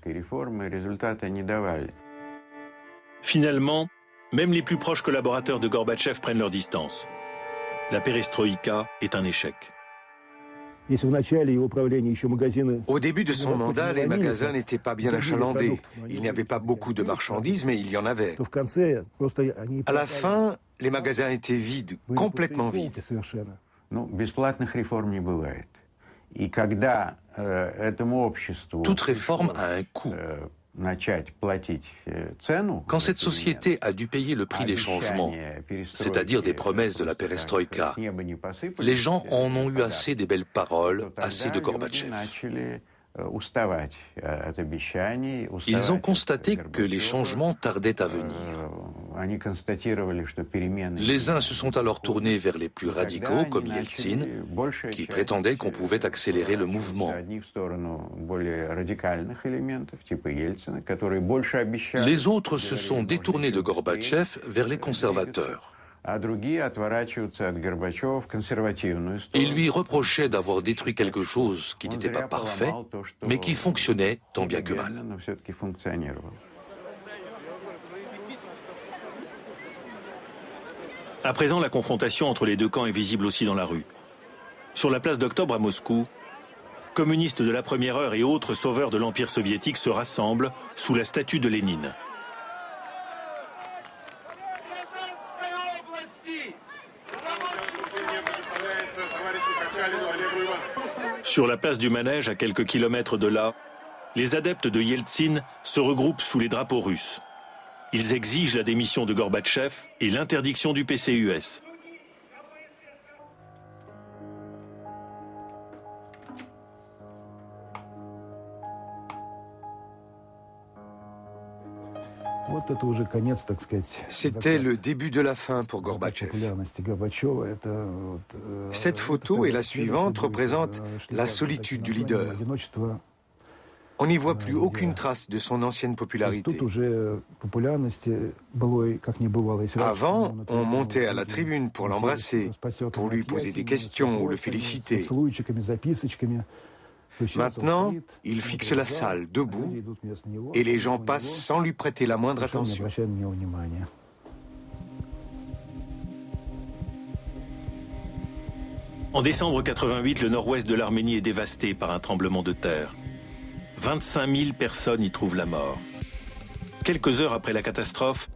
Finalement, même les plus proches collaborateurs de Gorbatchev prennent leur distance. La perestroïka est un échec. Au début de son mandat, les magasins n'étaient pas bien achalandés. Il n'y avait pas beaucoup de marchandises, mais il y en avait. À la fin, les magasins étaient vides, complètement vides. Toute réforme a un coût. Quand cette société a dû payer le prix des changements, c'est-à-dire des promesses de la perestroïka, les gens en ont eu assez des belles paroles, assez de Gorbatchev. Ils ont constaté que les changements tardaient à venir. Les uns se sont alors tournés vers les plus radicaux, comme Yeltsin, qui prétendait qu'on pouvait accélérer le mouvement. Les autres se sont détournés de Gorbatchev vers les conservateurs. Et lui reprochait d'avoir détruit quelque chose qui n'était pas parfait, mais qui fonctionnait tant bien que mal. À présent, la confrontation entre les deux camps est visible aussi dans la rue. Sur la place d'Octobre à Moscou, communistes de la première heure et autres sauveurs de l'Empire soviétique se rassemblent sous la statue de Lénine. Sur la place du Manège, à quelques kilomètres de là, les adeptes de Yeltsin se regroupent sous les drapeaux russes. Ils exigent la démission de Gorbatchev et l'interdiction du PCUS. C'était le début de la fin pour Gorbatchev. Cette photo et la suivante représentent la solitude du leader. On n'y voit plus aucune trace de son ancienne popularité. Avant, on montait à la tribune pour l'embrasser, pour lui poser des questions ou le féliciter. Maintenant, il fixe la salle, debout, et les gens passent sans lui prêter la moindre attention. En décembre 88, le nord-ouest de l'Arménie est dévasté par un tremblement de terre. 25 000 personnes y trouvent la mort. Quelques heures après la catastrophe,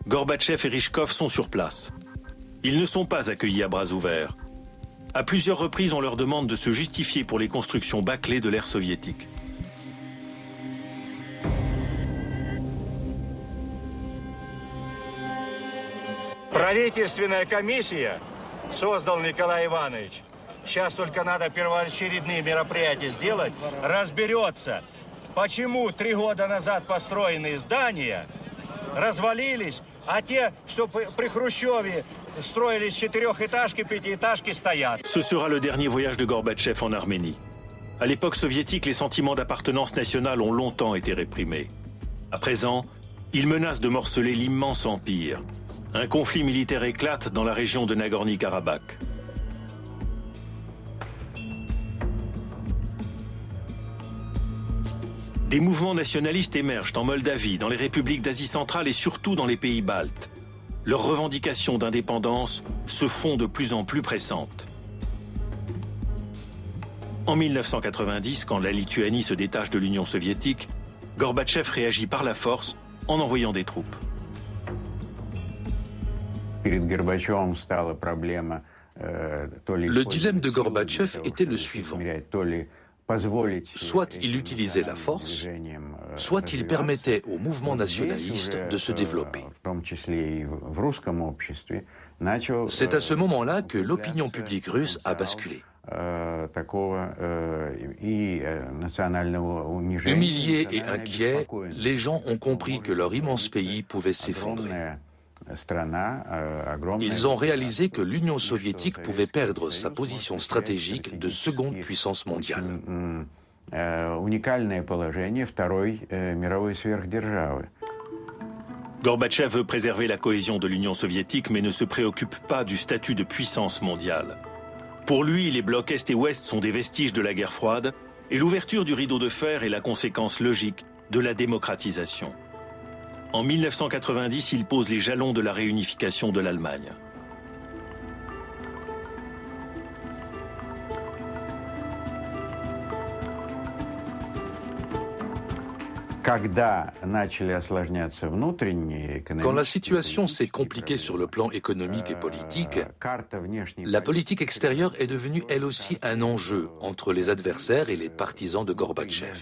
Gorbatchev et Ryzhkov sont sur place. Ils ne sont pas accueillis à bras ouverts. À plusieurs reprises, on leur demande de se justifier pour les constructions bâclées de l'ère soviétique. Правительственная комиссия создал Николай Иванович. Сейчас только надо первоочередные мероприятия сделать, разберется, почему 3 года назад построенные здания развалились, а те, что при Хрущеве Строились четырехэтажки, пятиэтажки стоят. Ce sera le dernier voyage de Gorbatchev en Arménie. À l'époque soviétique, les sentiments d'appartenance nationale ont longtemps été réprimés. À présent, il menace de morceler l'immense empire. Un conflit militaire éclate dans la région de Nagorno-Karabakh. Des mouvements nationalistes émergent en Moldavie, dans les républiques d'Asie centrale et surtout dans les pays baltes. Leurs revendications d'indépendance se font de plus en plus pressantes. En 1990, quand la Lituanie se détache de l'Union soviétique, Gorbatchev réagit par la force en envoyant des troupes. Le dilemme de Gorbatchev était le suivant. Soit il utilisait la force, soit il permettait au mouvement nationaliste de se développer. C'est à ce moment-là que l'opinion publique russe a basculé. Humiliés et inquiets, les gens ont compris que leur immense pays pouvait s'effondrer. Ils ont réalisé que l'Union soviétique pouvait perdre sa position stratégique de seconde puissance mondiale. Gorbatchev veut préserver la cohésion de l'Union soviétique mais ne se préoccupe pas du statut de puissance mondiale. Pour lui, les blocs Est et Ouest sont des vestiges de la guerre froide et l'ouverture du rideau de fer est la conséquence logique de la démocratisation. En 1990, il pose les jalons de la réunification de l'Allemagne. Quand la situation s'est compliquée sur le plan économique et politique, la politique extérieure est devenue elle aussi un enjeu entre les adversaires et les partisans de Gorbatchev.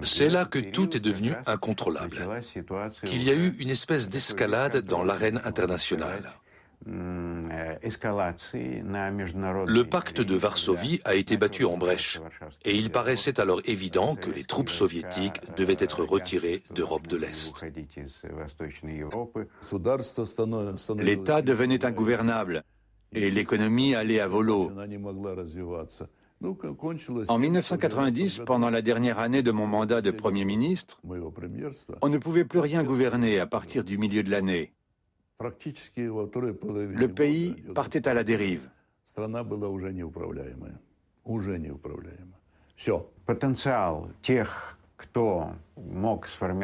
C'est là que tout est devenu incontrôlable, qu'il y a eu une espèce d'escalade dans l'arène internationale. Le pacte de Varsovie a été battu en brèche et il paraissait alors évident que les troupes soviétiques devaient être retirées d'Europe de l'Est. L'État devenait ingouvernable et l'économie allait à volo. En 1990, pendant la dernière année de mon mandat de Premier ministre, on ne pouvait plus rien gouverner à partir du milieu de l'année. Le pays partait à la dérive.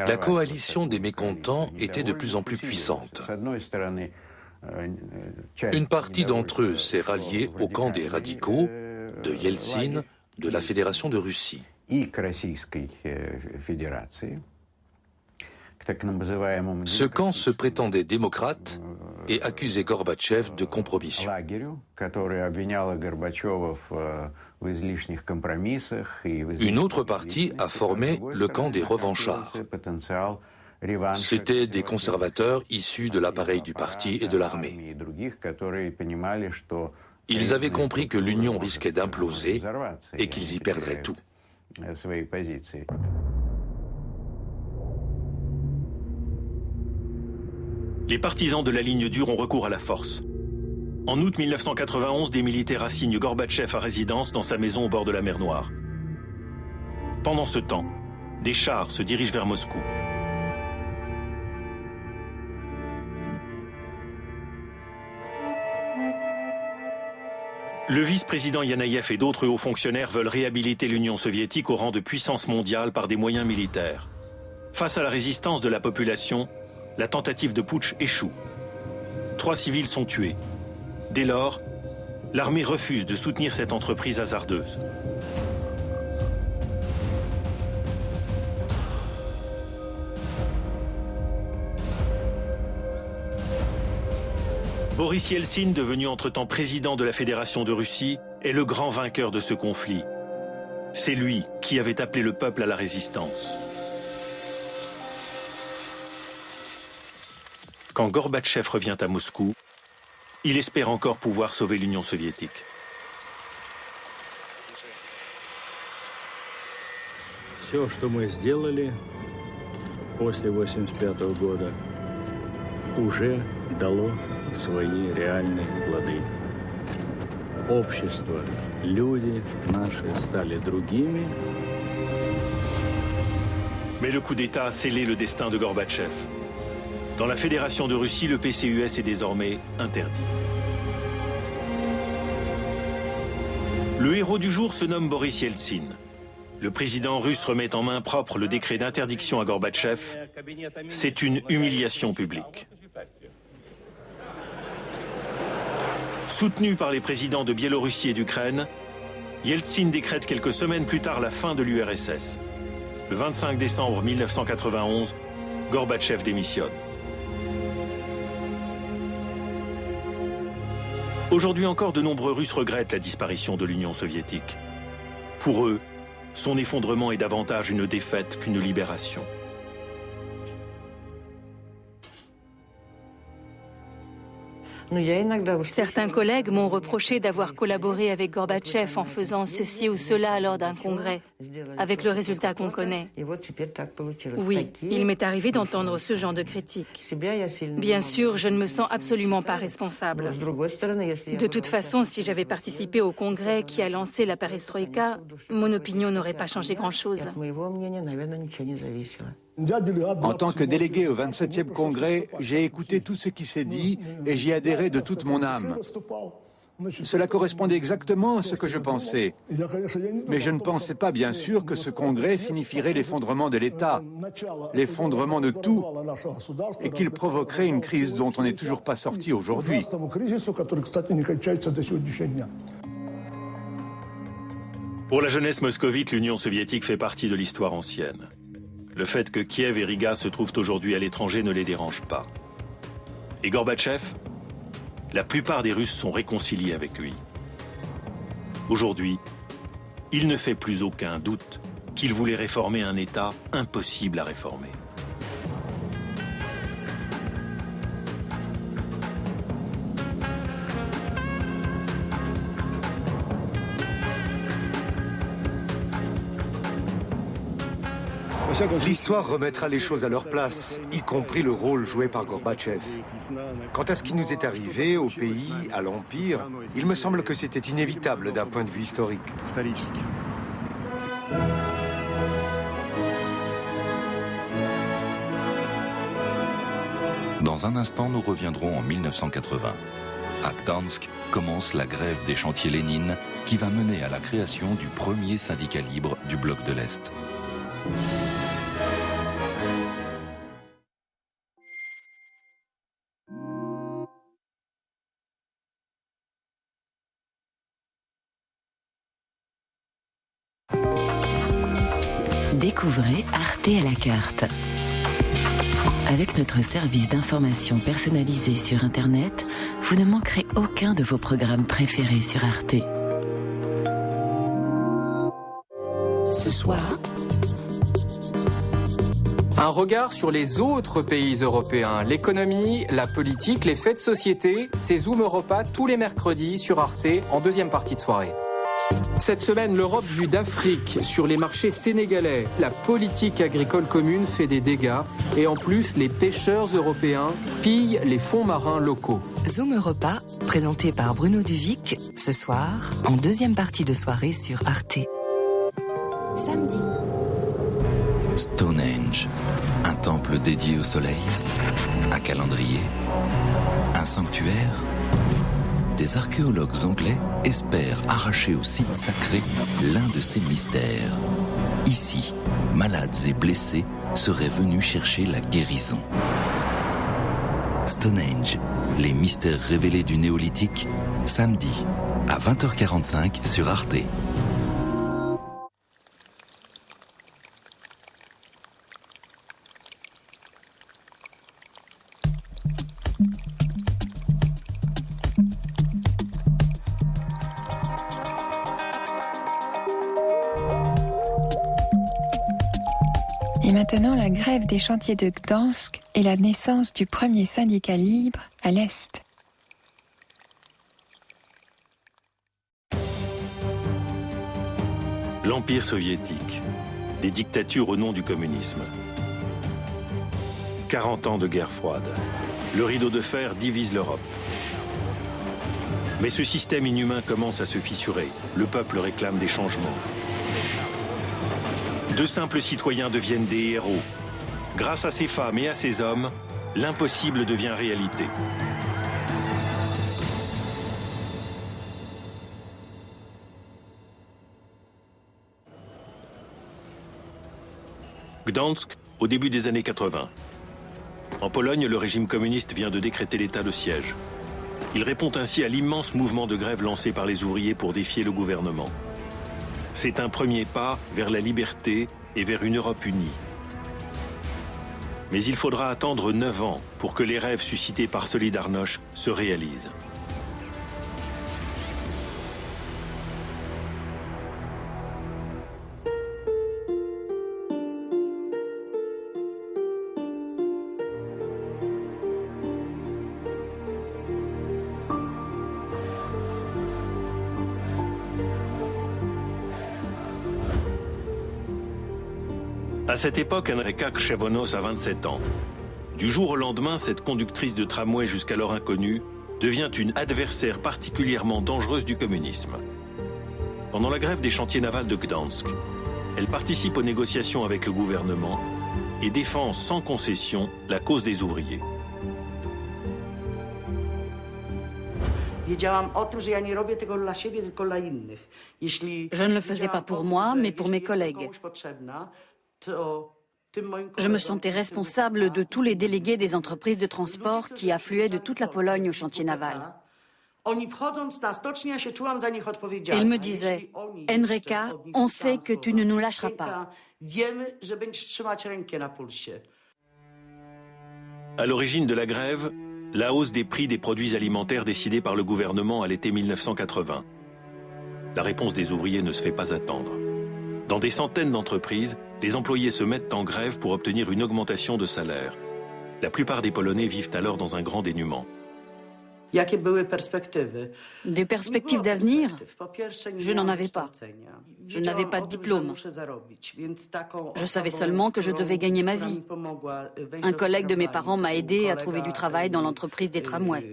La coalition des mécontents était de plus en plus puissante. Une partie d'entre eux s'est ralliée au camp des radicaux, de Yeltsin, de la Fédération de Russie. Ce camp se prétendait démocrate et accusait Gorbatchev de compromission. Une autre partie a formé le camp des revanchards. C'étaient des conservateurs issus de l'appareil du parti et de l'armée. Ils avaient compris que l'Union risquait d'imploser et qu'ils y perdraient tout. Les partisans de la ligne dure ont recours à la force. En août 1991, des militaires assignent Gorbatchev à résidence dans sa maison au bord de la mer Noire. Pendant ce temps, des chars se dirigent vers Moscou. Le vice-président Yanayev et d'autres hauts fonctionnaires veulent réhabiliter l'Union soviétique au rang de puissance mondiale par des moyens militaires. Face à la résistance de la population, la tentative de putsch échoue. 3 civils sont tués. Dès lors, l'armée refuse de soutenir cette entreprise hasardeuse. Boris Yeltsin, devenu entre-temps président de la Fédération de Russie, est le grand vainqueur de ce conflit. C'est lui qui avait appelé le peuple à la résistance. Quand Gorbatchev revient à Moscou, il espère encore pouvoir sauver l'Union soviétique. Все, что мы сделали после 1985 года, уже дало свои реальные плоды. Общество, люди наши стали другими. Mais le coup d'État a scellé le destin de Gorbatchev. Dans la Fédération de Russie, le PCUS est désormais interdit. Le héros du jour se nomme Boris Yeltsin. Le président russe remet en main propre le décret d'interdiction à Gorbatchev. C'est une humiliation publique. Soutenu par les présidents de Biélorussie et d'Ukraine, Yeltsin décrète quelques semaines plus tard la fin de l'URSS. Le 25 décembre 1991, Gorbatchev démissionne. Aujourd'hui encore, de nombreux Russes regrettent la disparition de l'Union soviétique. Pour eux, son effondrement est davantage une défaite qu'une libération. Certains collègues m'ont reproché d'avoir collaboré avec Gorbatchev en faisant ceci ou cela lors d'un congrès, avec le résultat qu'on connaît. Oui, il m'est arrivé d'entendre ce genre de critiques. Bien sûr, je ne me sens absolument pas responsable. De toute façon, si j'avais participé au congrès qui a lancé la perestroïka, mon opinion n'aurait pas changé grand-chose. En tant que délégué au 27e congrès, j'ai écouté tout ce qui s'est dit et j'y adhérais de toute mon âme. Cela correspondait exactement à ce que je pensais. Mais je ne pensais pas, bien sûr, que ce congrès signifierait l'effondrement de l'État, l'effondrement de tout, et qu'il provoquerait une crise dont on n'est toujours pas sorti aujourd'hui. Pour la jeunesse moscovite, l'Union soviétique fait partie de l'histoire ancienne. Le fait que Kiev et Riga se trouvent aujourd'hui à l'étranger ne les dérange pas. Et Gorbatchev, la plupart des Russes sont réconciliés avec lui. Aujourd'hui, il ne fait plus aucun doute qu'il voulait réformer un État impossible à réformer. L'histoire remettra les choses à leur place, y compris le rôle joué par Gorbatchev. Quant à ce qui nous est arrivé au pays, à l'Empire, il me semble que c'était inévitable d'un point de vue historique. Dans un instant, nous reviendrons en 1980. À Gdansk commence la grève des chantiers Lénine qui va mener à la création du premier syndicat libre du bloc de l'Est. Découvrez Arte à la carte. Avec notre service d'information personnalisé sur Internet, vous ne manquerez aucun de vos programmes préférés sur Arte. Ce soir, un regard sur les autres pays européens, l'économie, la politique, les faits de société, c'est Zoom Europa tous les mercredis sur Arte en deuxième partie de soirée. Cette semaine, l'Europe vue d'Afrique sur les marchés sénégalais. La politique agricole commune fait des dégâts et en plus, les pêcheurs européens pillent les fonds marins locaux. Zoom Europa, présenté par Bruno Duvic, ce soir, en deuxième partie de soirée sur Arte. Samedi. Stonehenge, un temple dédié au soleil, un calendrier, un sanctuaire. Des archéologues anglais espèrent arracher au site sacré l'un de ses mystères. Ici, malades et blessés seraient venus chercher la guérison. Stonehenge, les mystères révélés du néolithique, samedi à 20h45 sur Arte. Et maintenant, la grève des chantiers de Gdansk et la naissance du premier syndicat libre à l'Est. L'Empire soviétique, des dictatures au nom du communisme. 40 ans de guerre froide. Le rideau de fer divise l'Europe. Mais ce système inhumain commence à se fissurer. Le peuple réclame des changements. De simples citoyens deviennent des héros. Grâce à ces femmes et à ces hommes, l'impossible devient réalité. Gdansk, au début des années 80. En Pologne, le régime communiste vient de décréter l'état de siège. Il répond ainsi à l'immense mouvement de grève lancé par les ouvriers pour défier le gouvernement. C'est un premier pas vers la liberté et vers une Europe unie. Mais il faudra attendre 9 ans pour que les rêves suscités par Solidarność se réalisent. À cette époque, Henryka Krzewonos a 27 ans. Du jour au lendemain, cette conductrice de tramway jusqu'alors inconnue devient une adversaire particulièrement dangereuse du communisme. Pendant la grève des chantiers navals de Gdansk, elle participe aux négociations avec le gouvernement et défend sans concession la cause des ouvriers. Je ne le faisais pas pour moi, mais pour mes collègues. Je me sentais responsable de tous les délégués des entreprises de transport qui affluaient de toute la Pologne au chantier naval. Il me disait, Henryka, on sait que tu ne nous lâcheras pas. À l'origine de la grève, la hausse des prix des produits alimentaires décidée par le gouvernement à l'été 1980. La réponse des ouvriers ne se fait pas attendre. Dans des centaines d'entreprises, les employés se mettent en grève pour obtenir une augmentation de salaire. La plupart des Polonais vivent alors dans un grand dénuement. Des perspectives d'avenir? Je n'en avais pas. Je n'avais pas de diplôme. Je savais seulement que je devais gagner ma vie. Un collègue de mes parents m'a aidé à trouver du travail dans l'entreprise des tramways.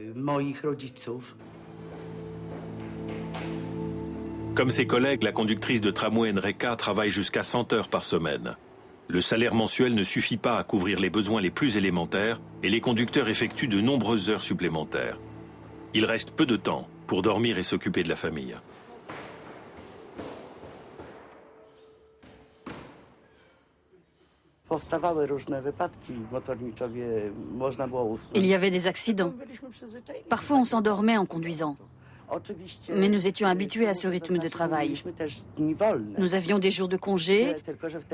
Comme ses collègues, la conductrice de tramway Henryka travaille jusqu'à 100 heures par semaine. Le salaire mensuel ne suffit pas à couvrir les besoins les plus élémentaires et les conducteurs effectuent de nombreuses heures supplémentaires. Il reste peu de temps pour dormir et s'occuper de la famille. Il y avait des accidents. Parfois, on s'endormait en conduisant. Mais nous étions habitués à ce rythme de travail. Nous avions des jours de congé,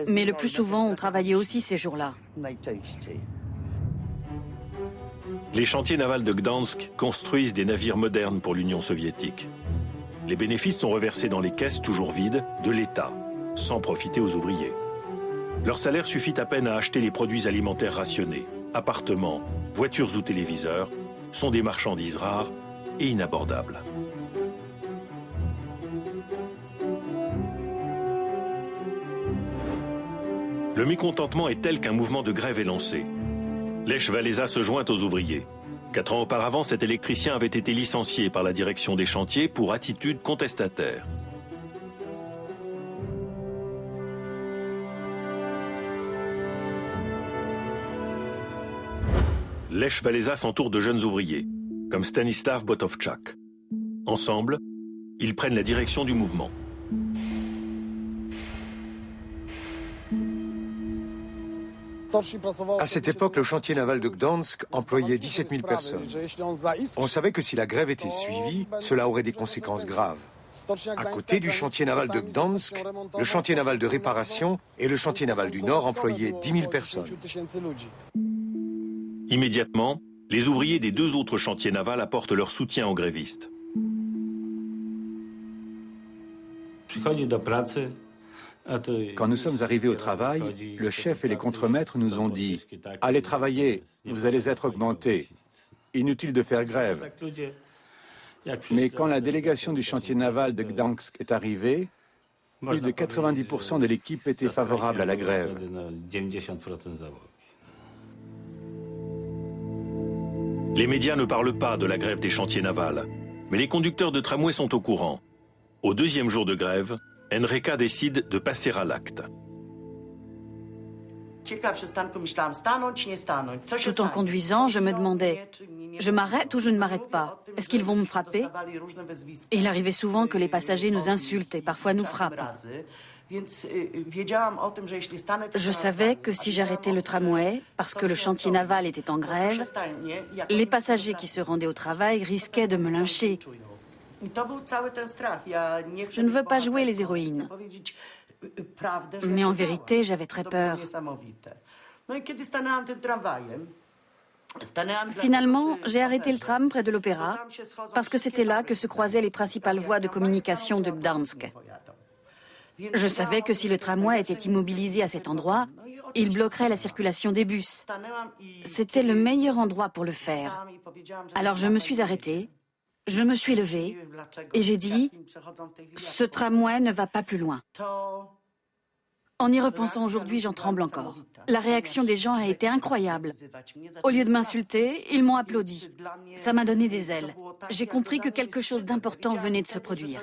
mais le plus souvent, on travaillait aussi ces jours-là. Les chantiers navals de Gdansk construisent des navires modernes pour l'Union soviétique. Les bénéfices sont reversés dans les caisses toujours vides de l'État, sans profiter aux ouvriers. Leur salaire suffit à peine à acheter les produits alimentaires rationnés. Appartements, voitures ou téléviseurs sont des marchandises rares et inabordables. Le mécontentement est tel qu'un mouvement de grève est lancé. Lech Walesa se joint aux ouvriers. 4 ans auparavant, cet électricien avait été licencié par la direction des chantiers pour attitude contestataire. Lech Walesa s'entoure de jeunes ouvriers, comme Stanislav Botovchak. Ensemble, ils prennent la direction du mouvement. À cette époque, le chantier naval de Gdansk employait 17 000 personnes. On savait que si la grève était suivie, cela aurait des conséquences graves. À côté du chantier naval de Gdansk, le chantier naval de réparation et le chantier naval du Nord employaient 10 000 personnes. Immédiatement, les ouvriers des 2 autres chantiers navals apportent leur soutien aux grévistes. Quand nous sommes arrivés au travail, le chef et les contremaîtres nous ont dit « Allez travailler, vous allez être augmentés. Inutile de faire grève. » Mais quand la délégation du chantier naval de Gdansk est arrivée, plus de 90% de l'équipe était favorable à la grève. Les médias ne parlent pas de la grève des chantiers navals, mais les conducteurs de tramway sont au courant. Au deuxième jour de grève, Enrica décide de passer à l'acte. Tout en conduisant, je me demandais, je m'arrête ou je ne m'arrête pas? Est-ce qu'ils vont me frapper? Et il arrivait souvent que les passagers nous insultent et parfois nous frappent. Je savais que si j'arrêtais le tramway, parce que le chantier naval était en grève, les passagers qui se rendaient au travail risquaient de me lyncher. Je ne veux pas jouer les héroïnes. Mais en vérité, j'avais très peur. Finalement, j'ai arrêté le tram près de l'opéra parce que c'était là que se croisaient les principales voies de communication de Gdansk. Je savais que si le tramway était immobilisé à cet endroit, il bloquerait la circulation des bus. C'était le meilleur endroit pour le faire. Alors je me suis arrêtée, je me suis levée et j'ai dit « Ce tramway ne va pas plus loin ». En y repensant aujourd'hui, j'en tremble encore. La réaction des gens a été incroyable. Au lieu de m'insulter, ils m'ont applaudi. Ça m'a donné des ailes. J'ai compris que quelque chose d'important venait de se produire.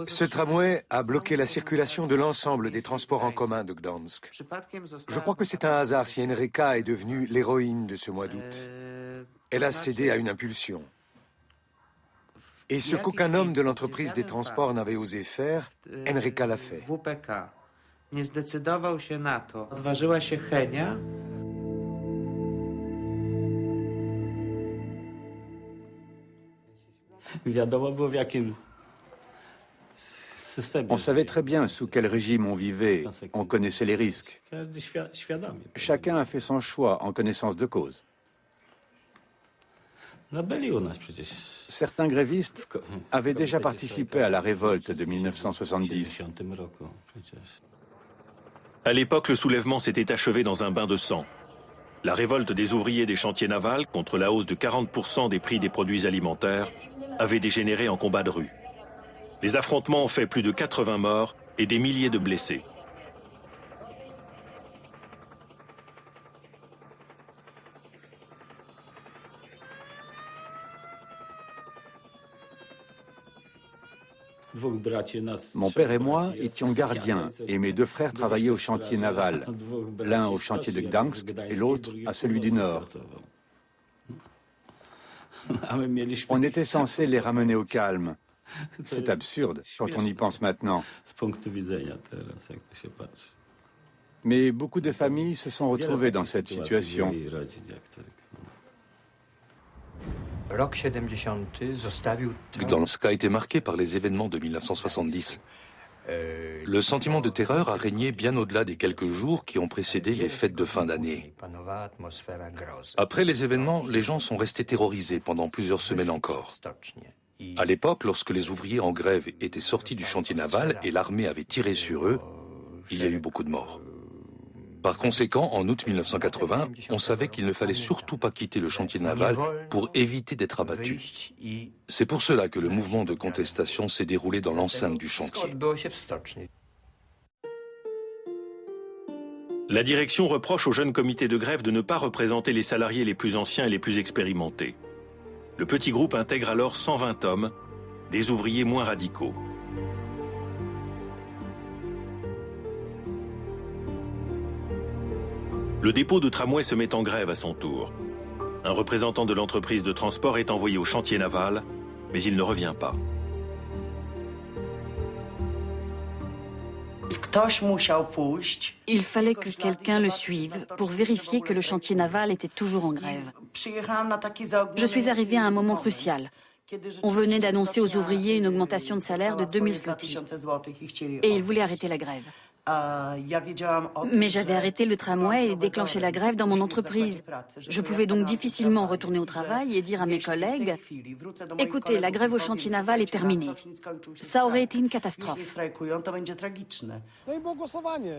Ce tramway a bloqué la circulation de l'ensemble des transports en commun de Gdansk. Je crois que c'est un hasard si Enrica est devenue l'héroïne de ce mois d'août. Elle a cédé à une impulsion. Et ce qu'aucun homme de l'entreprise des transports n'avait osé faire, Enrica l'a fait. On savait très bien sous quel régime on vivait, on connaissait les risques. Chacun a fait son choix en connaissance de cause. Certains grévistes avaient déjà participé à la révolte de 1970. À l'époque, le soulèvement s'était achevé dans un bain de sang. La révolte des ouvriers des chantiers navals contre la hausse de 40% des prix des produits alimentaires avait dégénéré en combat de rue. Les affrontements ont fait plus de 80 morts et des milliers de blessés. Mon père et moi étions gardiens et mes deux frères travaillaient au chantier naval, l'un au chantier de Gdansk et l'autre à celui du Nord. On était censé les ramener au calme. C'est absurde quand on y pense maintenant. Mais beaucoup de familles se sont retrouvées dans cette situation. Gdansk a été marqué par les événements de 1970. Le sentiment de terreur a régné bien au-delà des quelques jours qui ont précédé les fêtes de fin d'année. Après les événements, les gens sont restés terrorisés pendant plusieurs semaines encore. À l'époque, lorsque les ouvriers en grève étaient sortis du chantier naval et l'armée avait tiré sur eux, il y a eu beaucoup de morts. Par conséquent, en août 1980, on savait qu'il ne fallait surtout pas quitter le chantier naval pour éviter d'être abattu. C'est pour cela que le mouvement de contestation s'est déroulé dans l'enceinte du chantier. La direction reproche au jeune comité de grève de ne pas représenter les salariés les plus anciens et les plus expérimentés. Le petit groupe intègre alors 120 hommes, des ouvriers moins radicaux. Le dépôt de tramway se met en grève à son tour. Un représentant de l'entreprise de transport est envoyé au chantier naval, mais il ne revient pas. Il fallait que quelqu'un le suive pour vérifier que le chantier naval était toujours en grève. Je suis arrivée à un moment crucial. On venait d'annoncer aux ouvriers une augmentation de salaire de 2000 zloty. Et ils voulaient arrêter la grève. Mais j'avais arrêté le tramway et déclenché la grève dans mon entreprise. Je pouvais donc difficilement retourner au travail et dire à mes collègues « Écoutez, la grève au chantier naval est terminée. » Ça aurait été une catastrophe.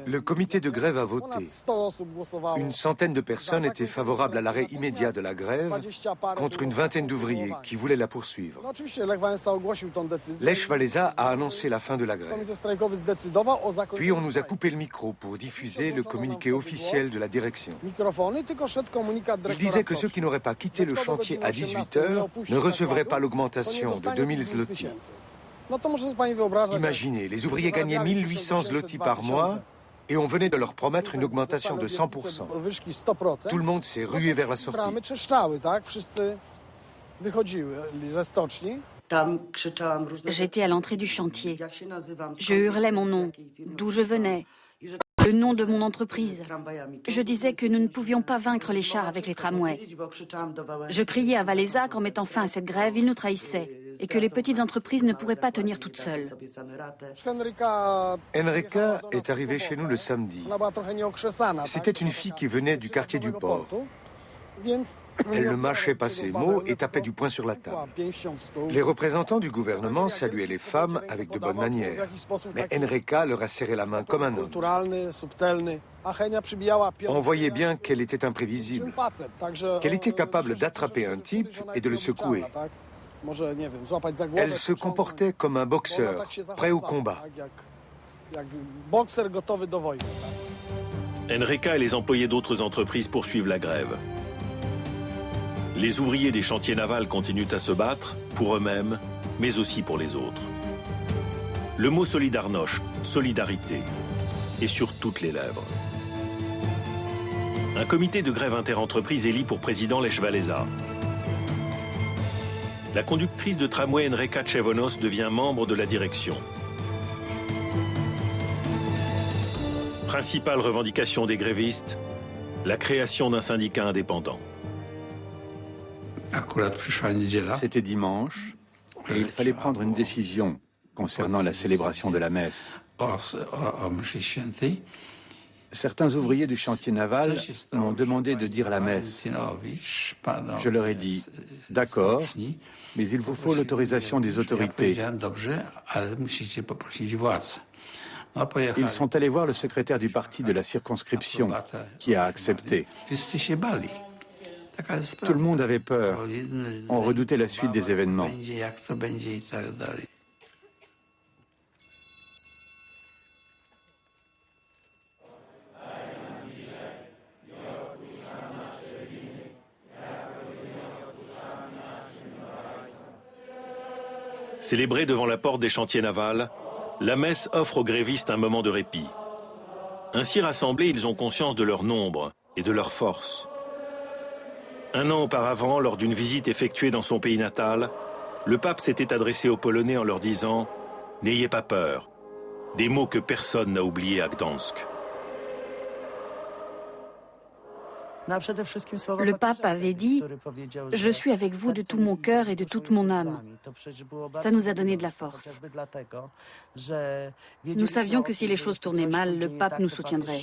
Le comité de grève a voté. Une centaine de personnes étaient favorables à l'arrêt immédiat de la grève contre une vingtaine d'ouvriers qui voulaient la poursuivre. Lech Walesa a annoncé la fin de la grève. Puis on nous nous a coupé le micro pour diffuser le communiqué officiel de la direction. Il disait que ceux qui n'auraient pas quitté le chantier à 18 heures ne recevraient pas l'augmentation de 2000 zlotys. Imaginez, les ouvriers gagnaient 1800 zlotys par mois et on venait de leur promettre une augmentation de 100%. Tout le monde s'est rué vers la sortie. J'étais à l'entrée du chantier. Je hurlais mon nom, d'où je venais, le nom de mon entreprise. Je disais que nous ne pouvions pas vaincre les chars avec les tramways. Je criais à Wałęsa qu'en mettant fin à cette grève, il nous trahissait et que les petites entreprises ne pourraient pas tenir toutes seules. Enrica est arrivée chez nous le samedi. C'était une fille qui venait du quartier du port. Elle ne mâchait pas ses mots et tapait du poing sur la table. Les représentants du gouvernement saluaient les femmes avec de bonnes manières. Mais Enrica leur a serré la main comme un homme. On voyait bien qu'elle était imprévisible, qu'elle était capable d'attraper un type et de le secouer. Elle se comportait comme un boxeur, prêt au combat. Enrica et les employés d'autres entreprises poursuivent la grève. Les ouvriers des chantiers navals continuent à se battre, pour eux-mêmes, mais aussi pour les autres. Le mot Solidarność, solidarité, est sur toutes les lèvres. Un comité de grève interentreprise élit pour président Lech Wałęsa. La conductrice de tramway Enrica Chevonos devient membre de la direction. Principale revendication des grévistes, la création d'un syndicat indépendant. C'était dimanche et il fallait prendre une décision concernant la célébration de la messe. Certains ouvriers du chantier naval m'ont demandé de dire la messe. Je leur ai dit, d'accord, mais il vous faut l'autorisation des autorités. Ils sont allés voir le secrétaire du parti de la circonscription, qui a accepté. Tout le monde avait peur. On redoutait la suite des événements. Célébrée devant la porte des chantiers navals, la messe offre aux grévistes un moment de répit. Ainsi rassemblés, ils ont conscience de leur nombre et de leur force. Un an auparavant, lors d'une visite effectuée dans son pays natal, le pape s'était adressé aux Polonais en leur disant « N'ayez pas peur », des mots que personne n'a oubliés à Gdansk. Le pape avait dit « Je suis avec vous de tout mon cœur et de toute mon âme ». Ça nous a donné de la force. Nous savions que si les choses tournaient mal, le pape nous soutiendrait.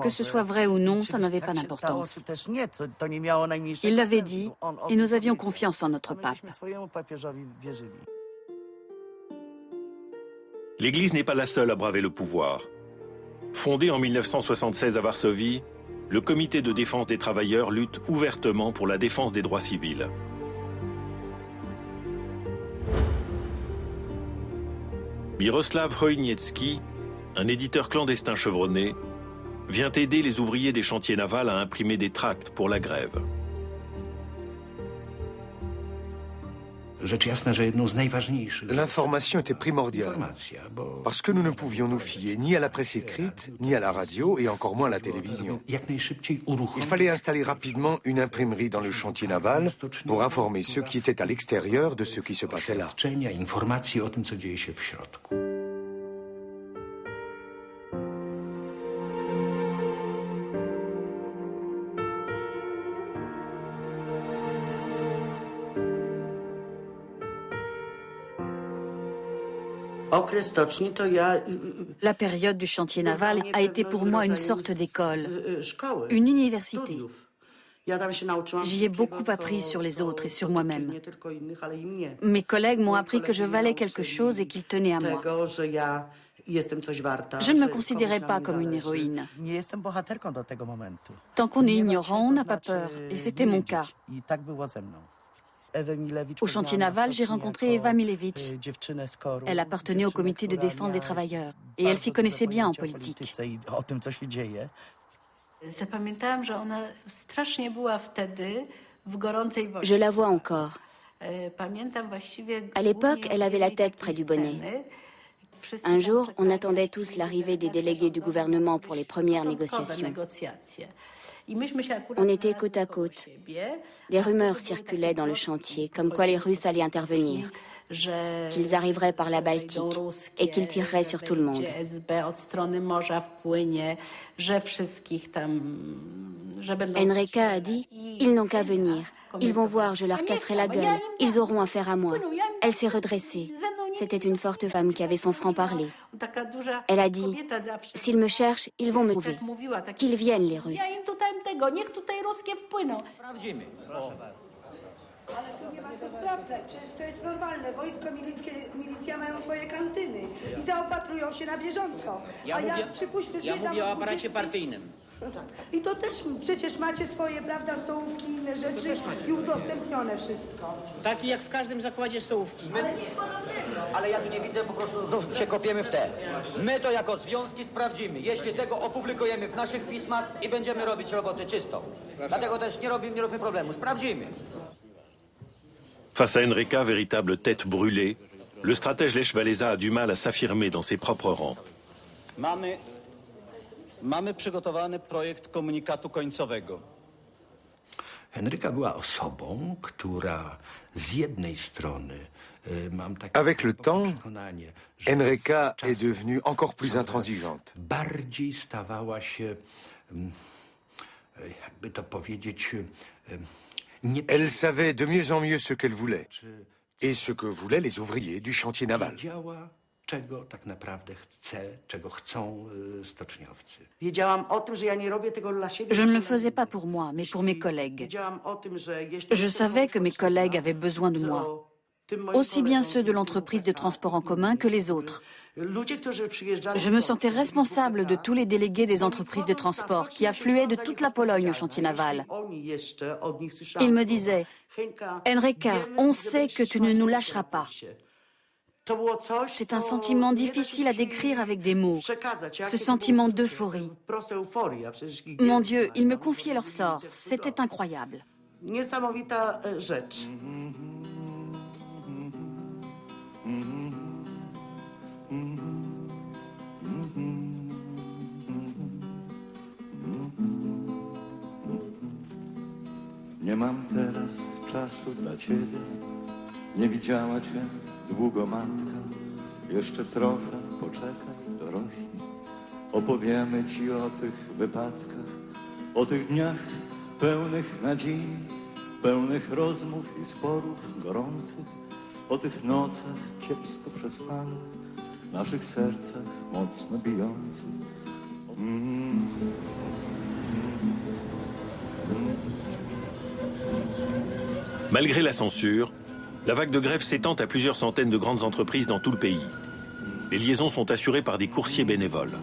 Que ce soit vrai ou non, ça n'avait pas d'importance. Il l'avait dit et nous avions confiance en notre pape. L'Église n'est pas la seule à braver le pouvoir. Fondé en 1976 à Varsovie, le comité de défense des travailleurs lutte ouvertement pour la défense des droits civils. Miroslav Chojniecki, un éditeur clandestin chevronné, vient aider les ouvriers des chantiers navals à imprimer des tracts pour la grève. L'information était primordiale, parce que nous ne pouvions nous fier ni à la presse écrite, ni à la radio, et encore moins à la télévision. Il fallait installer rapidement une imprimerie dans le chantier naval pour informer ceux qui étaient à l'extérieur de ce qui se passait là. La période du chantier naval a été pour moi une sorte d'école, une université. J'y ai beaucoup appris sur les autres et sur moi-même. Mes collègues m'ont appris que je valais quelque chose et qu'ils tenaient à moi. Je ne me considérais pas comme une héroïne. Tant qu'on est ignorant, on n'a pas peur, et c'était mon cas. Au chantier naval, j'ai rencontré Eva Milevich. Elle appartenait au comité de défense des travailleurs et elle s'y connaissait bien en politique. Je la vois encore. À l'époque, elle avait la tête près du bonnet. Un jour, on attendait tous l'arrivée des délégués du gouvernement pour les premières négociations. On était côte à côte. Des rumeurs circulaient dans le chantier, comme quoi les Russes allaient intervenir, qu'ils arriveraient par la Baltique et qu'ils tireraient sur tout le monde. Enrica a dit « Ils n'ont qu'à venir. Ils vont voir, je leur casserai la gueule. Ils auront affaire à moi. » Elle s'est redressée. C'était une forte femme qui avait son franc-parler. Elle a dit « S'ils me cherchent, ils vont me trouver. Qu'ils viennent, les Russes. » Ale tu nie ma co sprawdzać, przecież to jest normalne. Wojsko, milicja mają swoje kantyny i zaopatrują się na bieżąco. Przypuśćmy, ja mówię o aparacie partyjnym. I to też przecież macie swoje, prawda, stołówki i inne rzeczy i udostępnione wszystko. Tak jak w każdym zakładzie stołówki. Ale nic podobnego. Ale ja tu nie widzę, po prostu się kopiemy w te. My to jako związki sprawdzimy. Jeśli tego opublikujemy w naszych pismach i będziemy robić robotę czystą. Dlatego też nie robimy problemu. Sprawdzimy. Face à Enrica, véritable tête brûlée, le stratège Lech Walesa a du mal à s'affirmer dans ses propres rangs. Mamy przygotowany projekt komunikatu końcowego. Henryka była osobą, która z jednej strony mam takie Avec le temps, przekonanie, Enrica est devenue encore plus intransigeante. bardziej stawała się, jakby to powiedzieć, Elle savait de mieux en mieux ce qu'elle voulait et ce que voulaient les ouvriers du chantier naval. wiedziała, czego tak naprawdę chce, czego chcą stoczniowcy. Je ne le faisais pas pour moi, mais pour mes collègues. Je savais que mes collègues avaient besoin de moi, aussi bien ceux de l'entreprise de transport en commun que les autres. Je me sentais responsable de tous les délégués des entreprises de transport qui affluaient de toute la Pologne au chantier naval. Ils me disaient « Enrica, on sait que tu ne nous lâcheras pas ». C'est un sentiment difficile à décrire avec des mots, ce sentiment d'euphorie. Mon Dieu, ils me confiaient leur sort, c'était incroyable. Nie mam teraz czasu dla ciebie, nie widziała cię długo matka. Jeszcze trochę poczekaj, dorośnij. Opowiemy ci o tych wypadkach, o tych dniach pełnych nadziei, pełnych rozmów i sporów gorących, o tych nocach kiepsko przespanych, naszych sercach mocno bijących. Malgré la censure, la vague de grève s'étend à plusieurs centaines de grandes entreprises dans tout le pays. Les liaisons sont assurées par des coursiers bénévoles.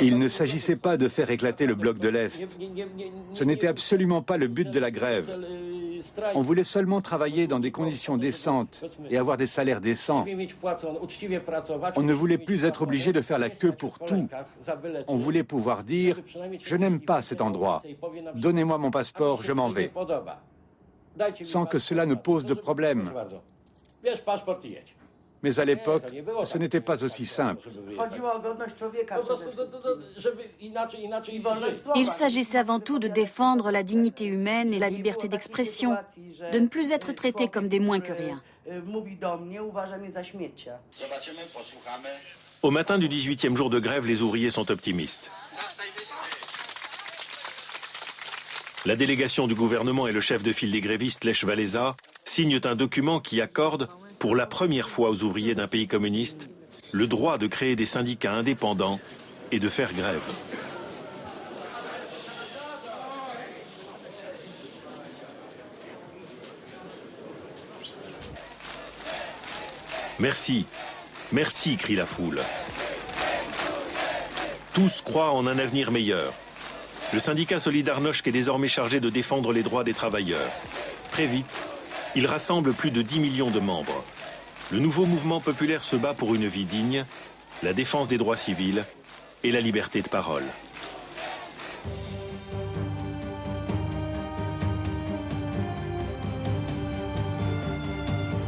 Il ne s'agissait pas de faire éclater le bloc de l'Est. Ce n'était absolument pas le but de la grève. On voulait seulement travailler dans des conditions décentes et avoir des salaires décents. On ne voulait plus être obligé de faire la queue pour tout. On voulait pouvoir dire « Je n'aime pas cet endroit. Donnez-moi mon passeport, je m'en vais. » Sans que cela ne pose de problème. Mais à l'époque, ce n'était pas aussi simple. Il s'agissait avant tout de défendre la dignité humaine et la liberté d'expression, de ne plus être traités comme des moins que rien. Au matin du 18e jour de grève, les ouvriers sont optimistes. La délégation du gouvernement et le chef de file des grévistes, Lech Walesa, signent un document qui accorde, pour la première fois aux ouvriers d'un pays communiste, le droit de créer des syndicats indépendants et de faire grève. Merci, merci, crie la foule. Tous croient en un avenir meilleur. Le syndicat Solidarność est désormais chargé de défendre les droits des travailleurs. Très vite, il rassemble plus de 10 millions de membres. Le nouveau mouvement populaire se bat pour une vie digne, la défense des droits civils et la liberté de parole.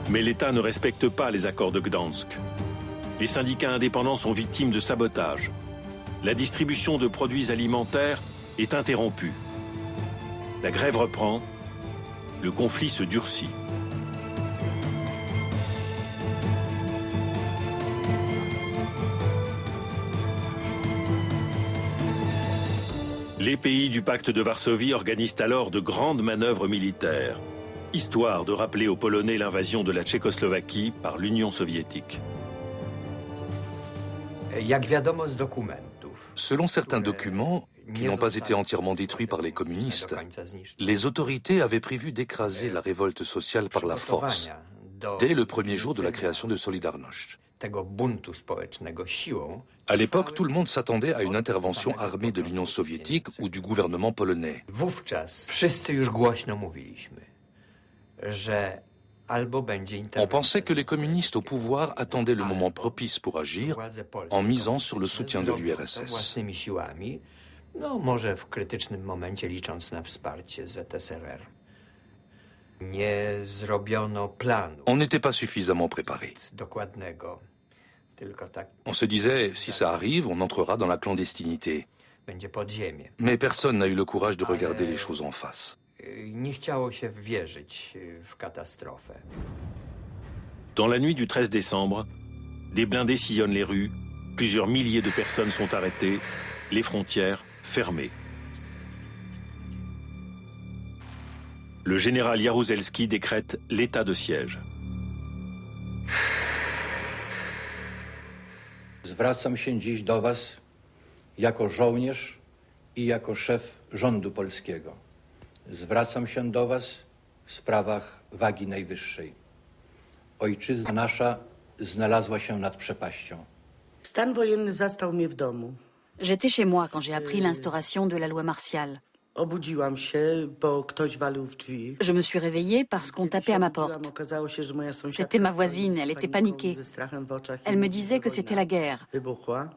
Mais l'État ne respecte pas les accords de Gdansk. Les syndicats indépendants sont victimes de sabotage. La distribution de produits alimentaires est interrompue. La grève reprend. Le conflit se durcit. Les pays du pacte de Varsovie organisent alors de grandes manœuvres militaires, histoire de rappeler aux Polonais l'invasion de la Tchécoslovaquie par l'Union soviétique. Selon certains documents, qui n'ont pas été entièrement détruits par les communistes, les autorités avaient prévu d'écraser la révolte sociale par la force, dès le premier jour de la création de Solidarność. À l'époque, tout le monde s'attendait à une intervention armée de l'Union soviétique ou du gouvernement polonais. On pensait que les communistes au pouvoir attendaient le moment propice pour agir en misant sur le soutien de l'URSS. On n'était pas suffisamment préparé. On se disait, si ça arrive, on entrera dans la clandestinité. Mais personne n'a eu le courage de regarder les choses en face. Dans la nuit du 13 décembre, des blindés sillonnent les rues, plusieurs milliers de personnes sont arrêtées, les frontières fermées. Le général Jaruzelski décrète l'état de siège. Zwracam się dziś do was jako żołnierz i jako szef rządu polskiego. Zwracam się do was w sprawach wagi najwyższej. Ojczyzna nasza znalazła się nad przepaścią. Stan wojenny zastał mnie w domu. J'étais chez moi quand j'ai appris l'instauration de la loi martiale. Obudziłam się, bo ktoś walił w drzwi. Je me suis réveillée parce qu'on tapait à ma porte. Okazało się, że moja sąsiadka C'était ma voisine, elle était paniquée. ze strachem w oczach. Elle me disait que c'était la guerre. Wybuchła.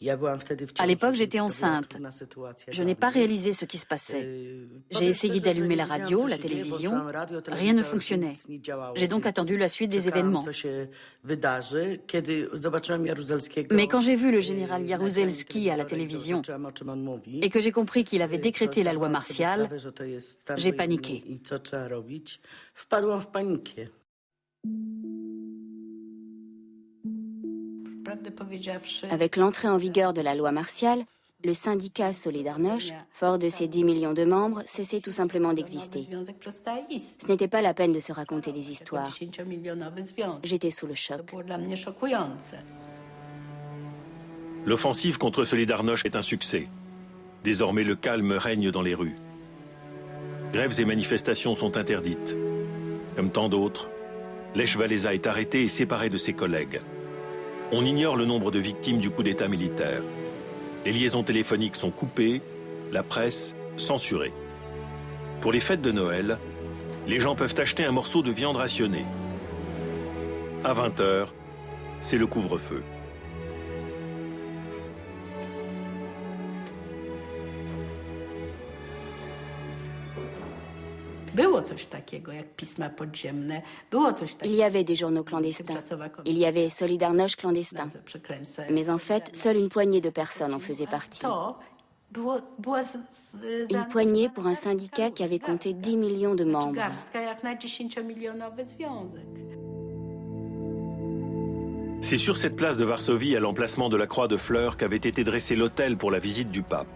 Ja byłam wtedy w ciąży. À l'époque, j'étais enceinte. Je n'ai pas réalisé ce qui se passait. J'ai essayé d'allumer la radio, la télévision. Rien ne fonctionnait. J'ai donc attendu la suite des événements. Mais quand j'ai vu le général Jaruzelski à la télévision et que j'ai compris qu'il avait décrété la loi martiale, j'ai paniqué. Wpadłam w panikę. Avec l'entrée en vigueur de la loi martiale, le syndicat Solidarność, fort de ses 10 millions de membres, cessait tout simplement d'exister. Ce n'était pas la peine de se raconter des histoires. J'étais sous le choc. L'offensive contre Solidarność est un succès. Désormais, le calme règne dans les rues. Grèves et manifestations sont interdites. Comme tant d'autres, Lech Walesa est arrêté et séparé de ses collègues. On ignore le nombre de victimes du coup d'État militaire. Les liaisons téléphoniques sont coupées, la presse censurée. Pour les fêtes de Noël, les gens peuvent acheter un morceau de viande rationnée. À 20h, c'est le couvre-feu. Il y avait des journaux clandestins. Il y avait Solidarność clandestin. Mais en fait, seule une poignée de personnes en faisait partie. Une poignée pour un syndicat qui avait compté 10 millions de membres. C'est sur cette place de Varsovie, à l'emplacement de la Croix de Fleurs, qu'avait été dressé l'autel pour la visite du pape.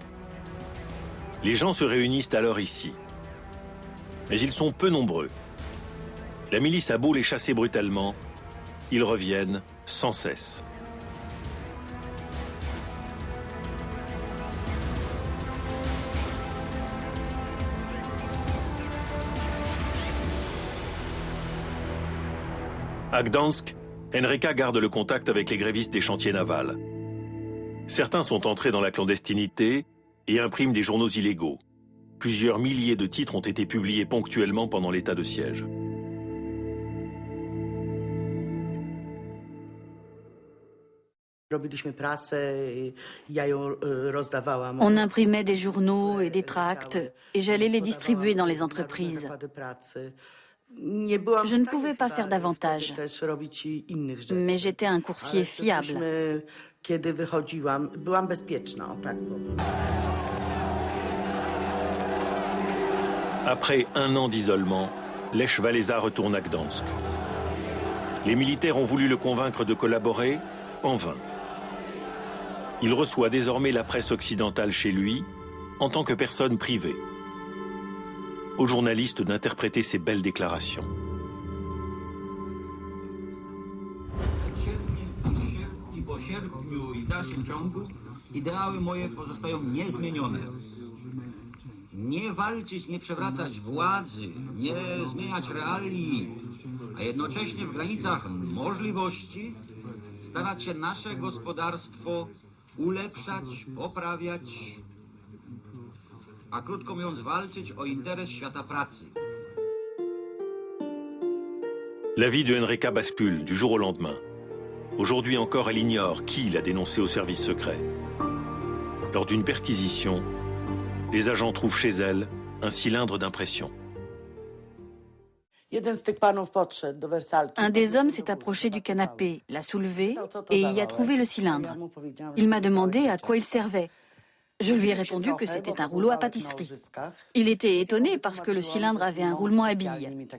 Les gens se réunissent alors ici. Mais ils sont peu nombreux. La milice a beau les chasser brutalement, ils reviennent sans cesse. À Gdansk, Henryka garde le contact avec les grévistes des chantiers navals. Certains sont entrés dans la clandestinité et impriment des journaux illégaux. Plusieurs milliers de titres ont été publiés ponctuellement pendant l'état de siège. On imprimait des journaux et des tracts et j'allais les distribuer dans les entreprises. Je ne pouvais pas faire davantage, mais j'étais un coursier fiable. Après un an d'isolement, Lech Walesa retourne à Gdansk. Les militaires ont voulu le convaincre de collaborer, en vain. Il reçoit désormais la presse occidentale chez lui, en tant que personne privée. Aux journalistes d'interpréter ces belles déclarations. Ideały moje pozostają niezmienione. Nie walczyć, nie przewracać władzy, nie zmieniać realiów, a jednocześnie w granicach możliwości starać się nasze gospodarstwo ulepszać, poprawiać, a krótko mówiąc walczyć o interes świata pracy. La vie de Henryka bascule du jour au lendemain. Aujourd'hui encore, elle ignore qui l'a dénoncé au service secret. Lors d'une perquisition, les agents trouvent chez elle un cylindre d'impression. Un des hommes s'est approché du canapé, l'a soulevé et y a trouvé le cylindre. Il m'a demandé à quoi il servait. Je lui ai répondu que c'était un rouleau à pâtisserie. Il était étonné parce que le cylindre avait un roulement à billes.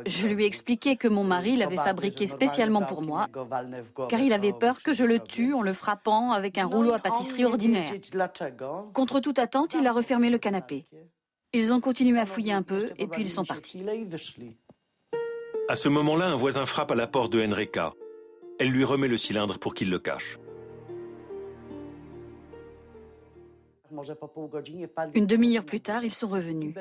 Je lui ai expliqué que mon mari l'avait fabriqué spécialement pour moi, car il avait peur que je le tue en le frappant avec un rouleau à pâtisserie ordinaire. Contre toute attente, il a refermé le canapé. Ils ont continué à fouiller un peu et puis ils sont partis. À ce moment-là, un voisin frappe à la porte de Henryka. Elle lui remet le cylindre pour qu'il le cache. Une demi-heure plus tard, ils sont revenus.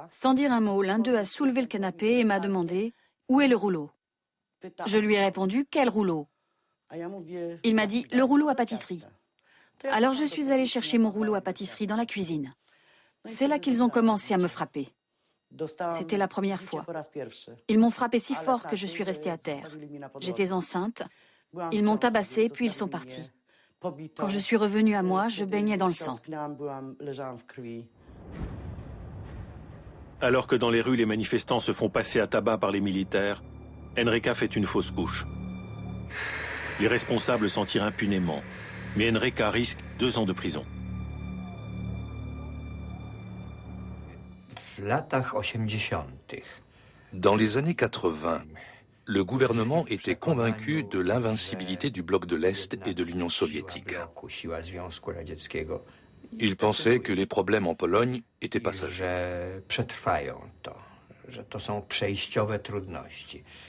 Sans dire un mot, l'un d'eux a soulevé le canapé et m'a demandé « Où est le rouleau ?» Je lui ai répondu « Quel rouleau ?» Il m'a dit « Le rouleau à pâtisserie ». Alors je suis allée chercher mon rouleau à pâtisserie dans la cuisine. C'est là qu'ils ont commencé à me frapper. C'était la première fois. Ils m'ont frappé si fort que je suis restée à terre. J'étais enceinte. Ils m'ont tabassée, puis ils sont partis. Quand je suis revenue à moi, je baignais dans le sang. Alors que dans les rues, les manifestants se font passer à tabac par les militaires, Henryka fait une fausse couche. Les responsables s'en tirent impunément, mais Henryka risque 2 ans de prison. Dans les années 80, le gouvernement était convaincu de l'invincibilité du bloc de l'Est et de l'Union soviétique. Il pensait que les problèmes en Pologne étaient passagers.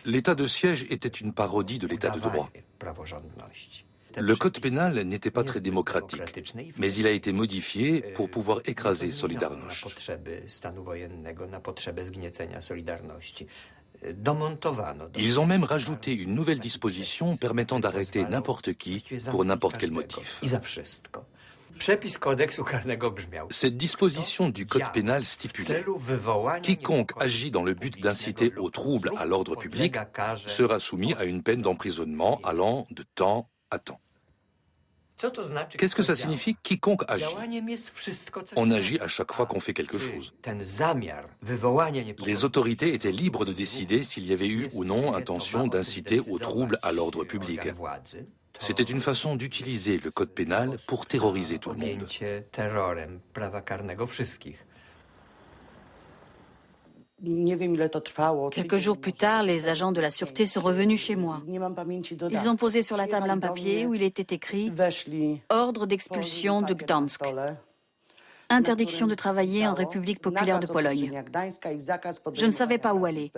L'état de siège était une parodie de l'état de droit. Le code pénal n'était pas très démocratique, mais il a été modifié pour pouvoir écraser Solidarność. Ils ont même rajouté une nouvelle disposition permettant d'arrêter n'importe qui pour n'importe quel motif. Cette disposition du code pénal stipulait « Quiconque agit dans le but d'inciter au trouble à l'ordre public sera soumis à une peine d'emprisonnement allant de temps à temps ». Qu'est-ce que ça signifie « quiconque agit » ? On agit à chaque fois qu'on fait quelque chose. Les autorités étaient libres de décider s'il y avait eu ou non intention d'inciter au trouble à l'ordre public. C'était une façon d'utiliser le code pénal pour terroriser tout le monde. Quelques jours plus tard, les agents de la sûreté sont revenus chez moi. Ils ont posé sur la table un papier où il était écrit « Ordre d'expulsion de Gdansk. Interdiction de travailler en République populaire de Pologne. » Je ne savais pas où aller.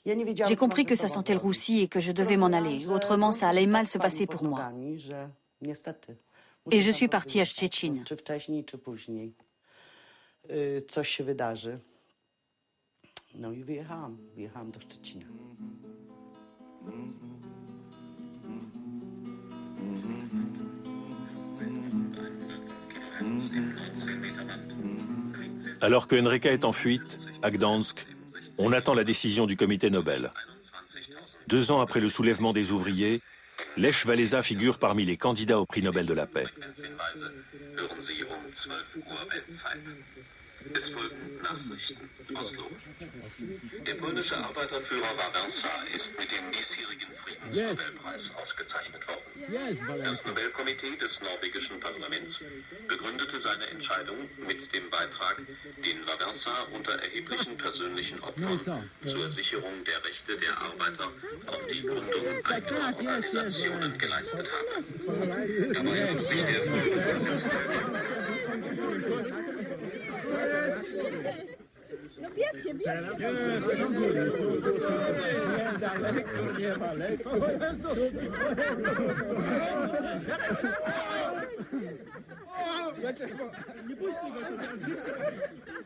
J'ai compris que ça sentait le roussi et que je devais m'en aller. Autrement, ça allait mal se passer pour moi. Et je suis partie à Szczecin. No i wyjechałam do Szczecina. Alors que Henryka est en fuite, à Gdansk, on attend la décision du comité Nobel. 2 ans après le soulèvement des ouvriers, Lech Walesa figure parmi les candidats au prix Nobel de la paix. Es folgen Nachrichten. Oslo. Der polnische Arbeiterführer Wałęsa ist mit dem diesjährigen Friedensnobelpreis ausgezeichnet worden. Das Nobelkomitee des norwegischen Parlaments begründete seine Entscheidung mit dem Beitrag, den Wałęsa unter erheblichen persönlichen Opfern zur Sicherung der Rechte der Arbeiter auf die Gründung eigener Organisationen geleistet hat. Dabei muss sich der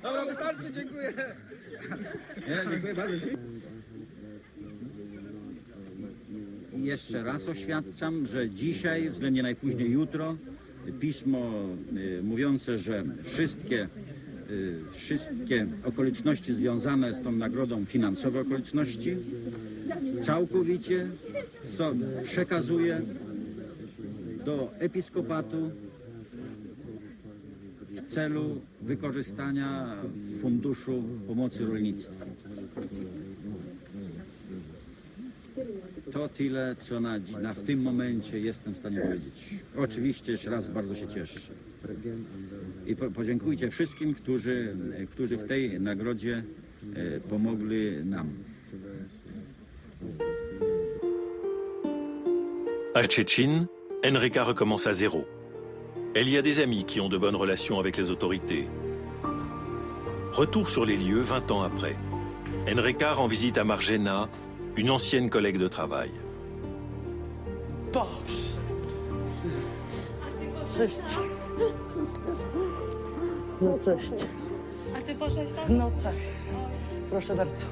Dobra, wystarczy, dziękuję. Dziękuję bardzo. Jeszcze raz oświadczam, że dzisiaj, względnie najpóźniej jutro, pismo mówiące, że wszystkie okoliczności związane z tą nagrodą, finansowe okoliczności, całkowicie przekazuję do episkopatu w celu wykorzystania Funduszu Pomocy Rolnictwa. To tyle, co w tym momencie jestem w stanie powiedzieć. Oczywiście jeszcze raz bardzo się cieszę. I podziękujcie wszystkim, którzy w tej nagrodzie pomogli nam. À Szczecin, Henryka recommence à zéro. Elle y a des amis qui ont de bonnes relations avec les autorités. Retour sur les lieux 20 ans après. Henryka rend visite à Marzena, une ancienne collègue de travail. Cześć. No cześć. A ty poszłeś tam? No tak. Proszę bardzo.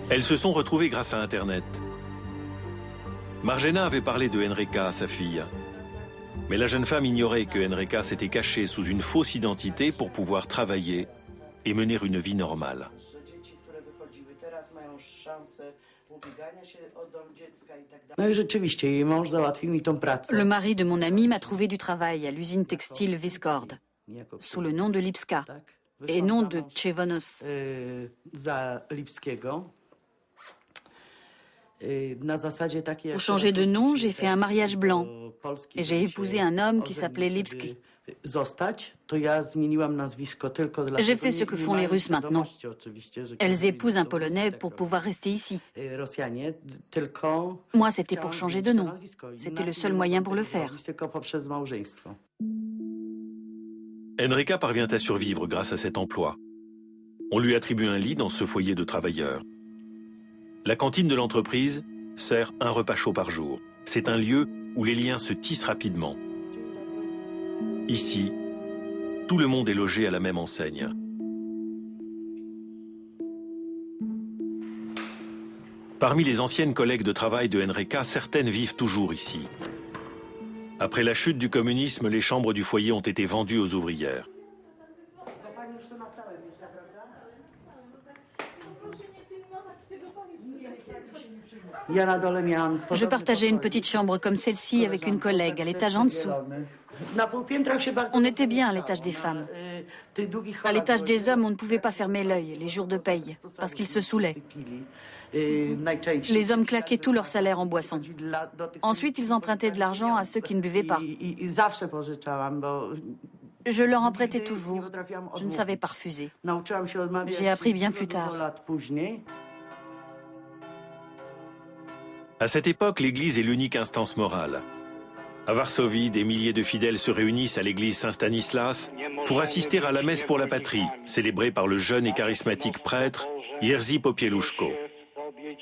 Elles se sont retrouvées grâce à Internet. Marzena avait parlé de Henryka à sa fille. Mais la jeune femme ignorait que Henryka s'était cachée sous une fausse identité pour pouvoir travailler et mener une vie normale. Le mari de mon ami m'a trouvé du travail à l'usine textile Viscord, sous le nom de Lipska et non de Chevonos. Pour changer de nom, j'ai fait un mariage blanc et j'ai épousé un homme qui s'appelait Lipski. J'ai fait ce que font les Russes maintenant. Elles épousent un Polonais pour pouvoir rester ici. Moi, c'était pour changer de nom. C'était le seul moyen pour le faire. Henryka parvient à survivre grâce à cet emploi. On lui attribue un lit dans ce foyer de travailleurs. La cantine de l'entreprise sert un repas chaud par jour. C'est un lieu où les liens se tissent rapidement. Ici, tout le monde est logé à la même enseigne. Parmi les anciennes collègues de travail de Henryka, certaines vivent toujours ici. Après la chute du communisme, les chambres du foyer ont été vendues aux ouvrières. Je partageais une petite chambre comme celle-ci avec une collègue à l'étage en dessous. On était bien à l'étage des femmes. À l'étage des hommes, on ne pouvait pas fermer l'œil les jours de paye, parce qu'ils se saoulaient. Les hommes claquaient tout leur salaire en boissons. Ensuite, ils empruntaient de l'argent à ceux qui ne buvaient pas. Je leur en prêtais toujours. Je ne savais pas refuser. J'ai appris bien plus tard. À cette époque, l'Église est l'unique instance morale. À Varsovie, des milliers de fidèles se réunissent à l'église Saint-Stanislas pour assister à la messe pour la patrie, célébrée par le jeune et charismatique prêtre Jerzy Popieluszko.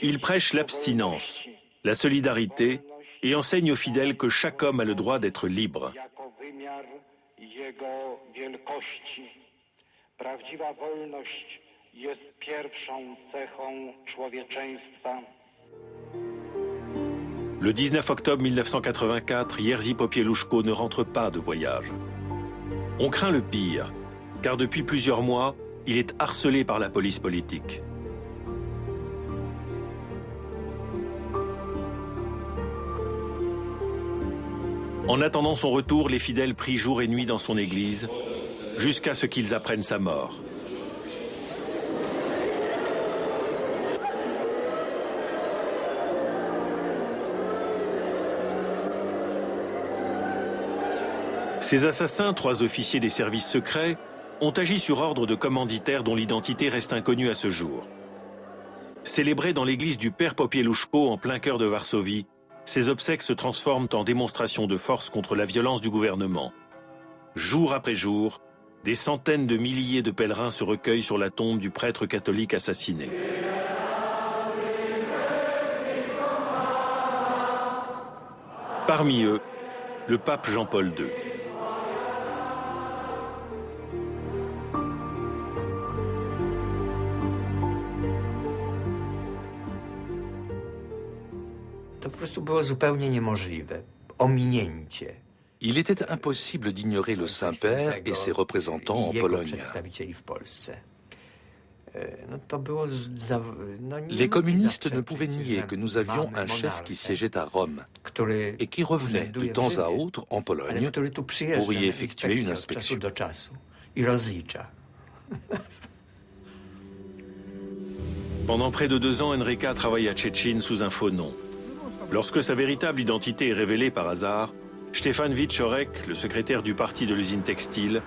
Il prêche l'abstinence, la solidarité et enseigne aux fidèles que chaque homme a le droit d'être libre. Le 19 octobre 1984, Jerzy Popieluszko ne rentre pas de voyage. On craint le pire, car depuis plusieurs mois, il est harcelé par la police politique. En attendant son retour, les fidèles prient jour et nuit dans son église, jusqu'à ce qu'ils apprennent sa mort. Ces assassins, 3 officiers des services secrets, ont agi sur ordre de commanditaires dont l'identité reste inconnue à ce jour. Célébrés dans l'église du Père Popieluszko en plein cœur de Varsovie, ces obsèques se transforment en démonstration de force contre la violence du gouvernement. Jour après jour, des centaines de milliers de pèlerins se recueillent sur la tombe du prêtre catholique assassiné. Parmi eux, le pape Jean-Paul II. Il était impossible d'ignorer le Saint-Père et ses représentants en Pologne. Les communistes ne pouvaient nier que nous avions un chef qui siégeait à Rome et qui revenait de temps à autre en Pologne pour y effectuer une inspection. Pendant près de 2 ans, Henryka travaille à Szczecin sous un faux nom. Lorsque sa véritable identité est révélée par hasard, Stefan Wieczorek, le secrétaire du parti de l'usine textile,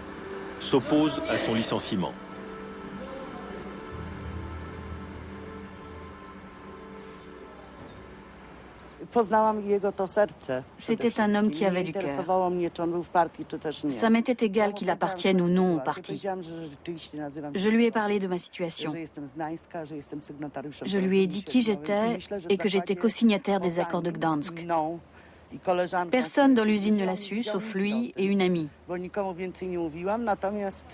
s'oppose à son licenciement. C'était un homme qui avait du cœur. Ça m'était égal qu'il appartienne ou non au parti. Je lui ai parlé de ma situation. Je lui ai dit qui j'étais et que j'étais co-signataire des accords de Gdansk. Personne dans l'usine ne l'a su, sauf lui et une amie.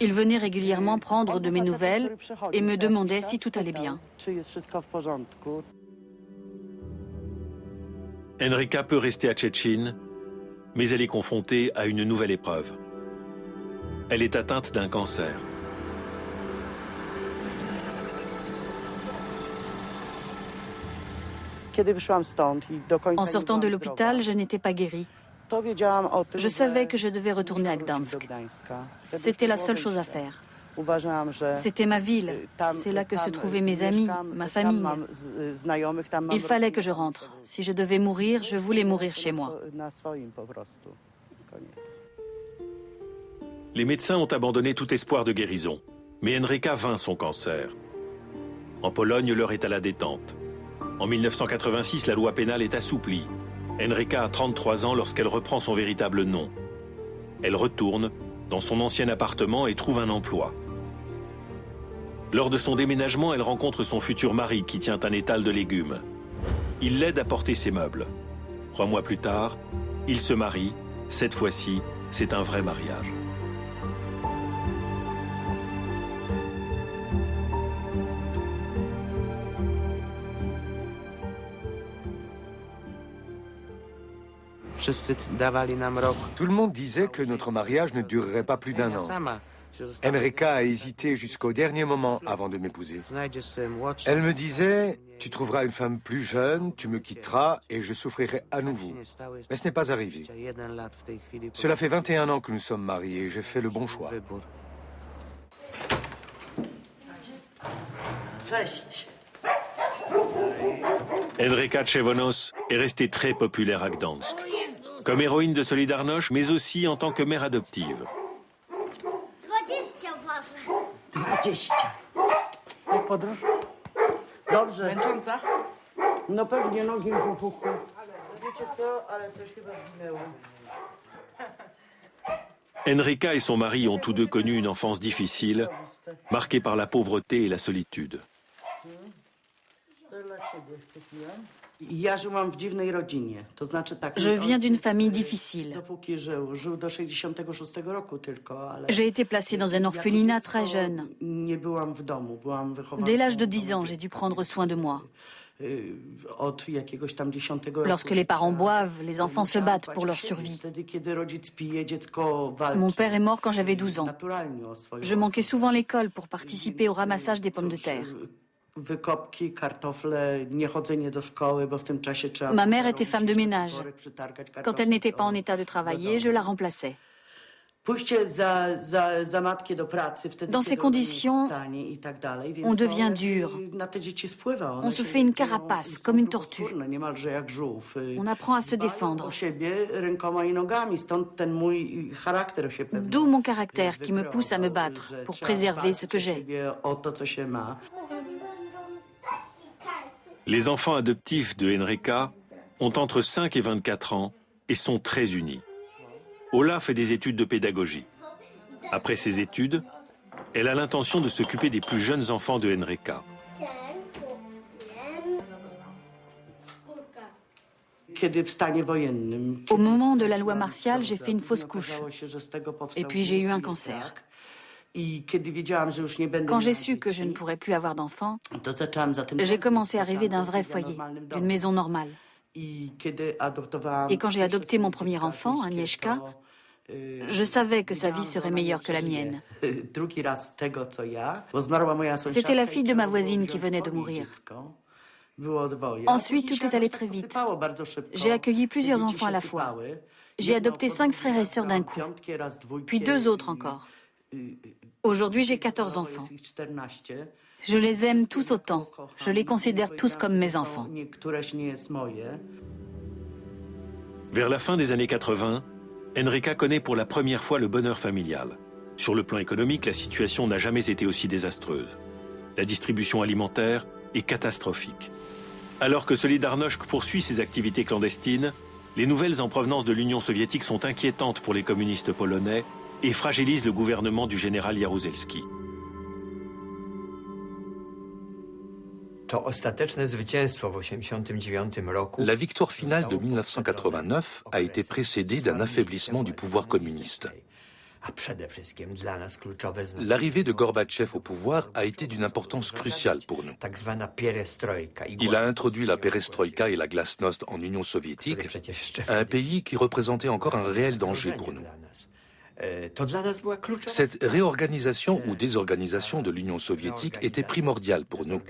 Il venait régulièrement prendre de mes nouvelles et me demandait si tout allait bien. Henryka peut rester à Szczecin, mais elle est confrontée à une nouvelle épreuve. Elle est atteinte d'un cancer. En sortant de l'hôpital, je n'étais pas guérie. Je savais que je devais retourner à Gdansk. C'était la seule chose à faire. C'était ma ville. C'est là que se trouvaient mes amis, ma famille. Il fallait que je rentre. Si je devais mourir, je voulais mourir chez moi. Les médecins ont abandonné tout espoir de guérison. Mais Henryka vainc son cancer. En Pologne, l'heure est à la détente. En 1986, la loi pénale est assouplie. Henryka a 33 ans lorsqu'elle reprend son véritable nom. Elle retourne dans son ancien appartement et trouve un emploi. Lors de son déménagement, elle rencontre son futur mari qui tient un étal de légumes. Il l'aide à porter ses meubles. 3 mois plus tard, ils se marient. Cette fois-ci, c'est un vrai mariage. Tout le monde disait que notre mariage ne durerait pas plus d'1 an. Henryka a hésité jusqu'au dernier moment avant de m'épouser. Elle me disait, tu trouveras une femme plus jeune, tu me quitteras et je souffrirai à nouveau. Mais ce n'est pas arrivé. Cela fait 21 ans que nous sommes mariés et j'ai fait le bon choix. Henryka Krzewonos est restée très populaire à Gdansk. Comme héroïne de Solidarność, mais aussi en tant que mère adoptive. 20. Jak podróż? Dobrze. Męcząca? No pewnie, nogi mi popuchły. Wiecie co, ale coś chyba zginęło. Henryka et son mari ont tous deux connu une enfance difficile, marquée par la pauvreté et la solitude. Je viens d'une famille difficile. J'ai été placée dans un orphelinat très jeune. Dès l'âge de 10 ans, j'ai dû prendre soin de moi. Lorsque les parents boivent, les enfants se battent pour leur survie. Mon père est mort quand j'avais 12 ans. Je manquais souvent l'école pour participer au ramassage des pommes de terre. Ma mère était femme de ménage. Quand elle n'était pas en état de travailler, je la remplaçais. Dans ces conditions, on devient dur. On se fait une carapace, comme une tortue. On apprend à se défendre. D'où mon caractère qui me pousse à me battre pour préserver ce que j'ai. Les enfants adoptifs de Henryka ont entre 5 et 24 ans et sont très unis. Ola fait des études de pédagogie. Après ses études, elle a l'intention de s'occuper des plus jeunes enfants de Henryka. Au moment de la loi martiale, j'ai fait une fausse couche. Et puis j'ai eu un cancer. Quand j'ai su que je ne pourrais plus avoir d'enfants, j'ai commencé à rêver d'un vrai foyer, d'une maison normale. Et quand j'ai adopté mon premier enfant, Agnieszka, je savais que sa vie serait meilleure que la mienne. C'était la fille de ma voisine qui venait de mourir. Ensuite, tout est allé très vite. J'ai accueilli plusieurs enfants à la fois. J'ai adopté 5 frères et sœurs d'un coup, puis 2 autres encore. Aujourd'hui, j'ai 14 enfants. Je les aime tous autant. Je les considère tous comme mes enfants. Vers la fin des années 80, Henryka connaît pour la première fois le bonheur familial. Sur le plan économique, la situation n'a jamais été aussi désastreuse. La distribution alimentaire est catastrophique. Alors que Solidarność poursuit ses activités clandestines, les nouvelles en provenance de l'Union soviétique sont inquiétantes pour les communistes polonais et fragilisent le gouvernement du général Jaruzelski. La victoire finale de 1989 a été précédée d'un affaiblissement du pouvoir communiste. L'arrivée de Gorbatchev au pouvoir a été d'une importance cruciale pour nous. Il a introduit la perestroïka et la glasnost en Union soviétique, un pays qui représentait encore un réel danger pour nous. Cette réorganisation ou désorganisation de l'Union soviétique était primordiale pour nous.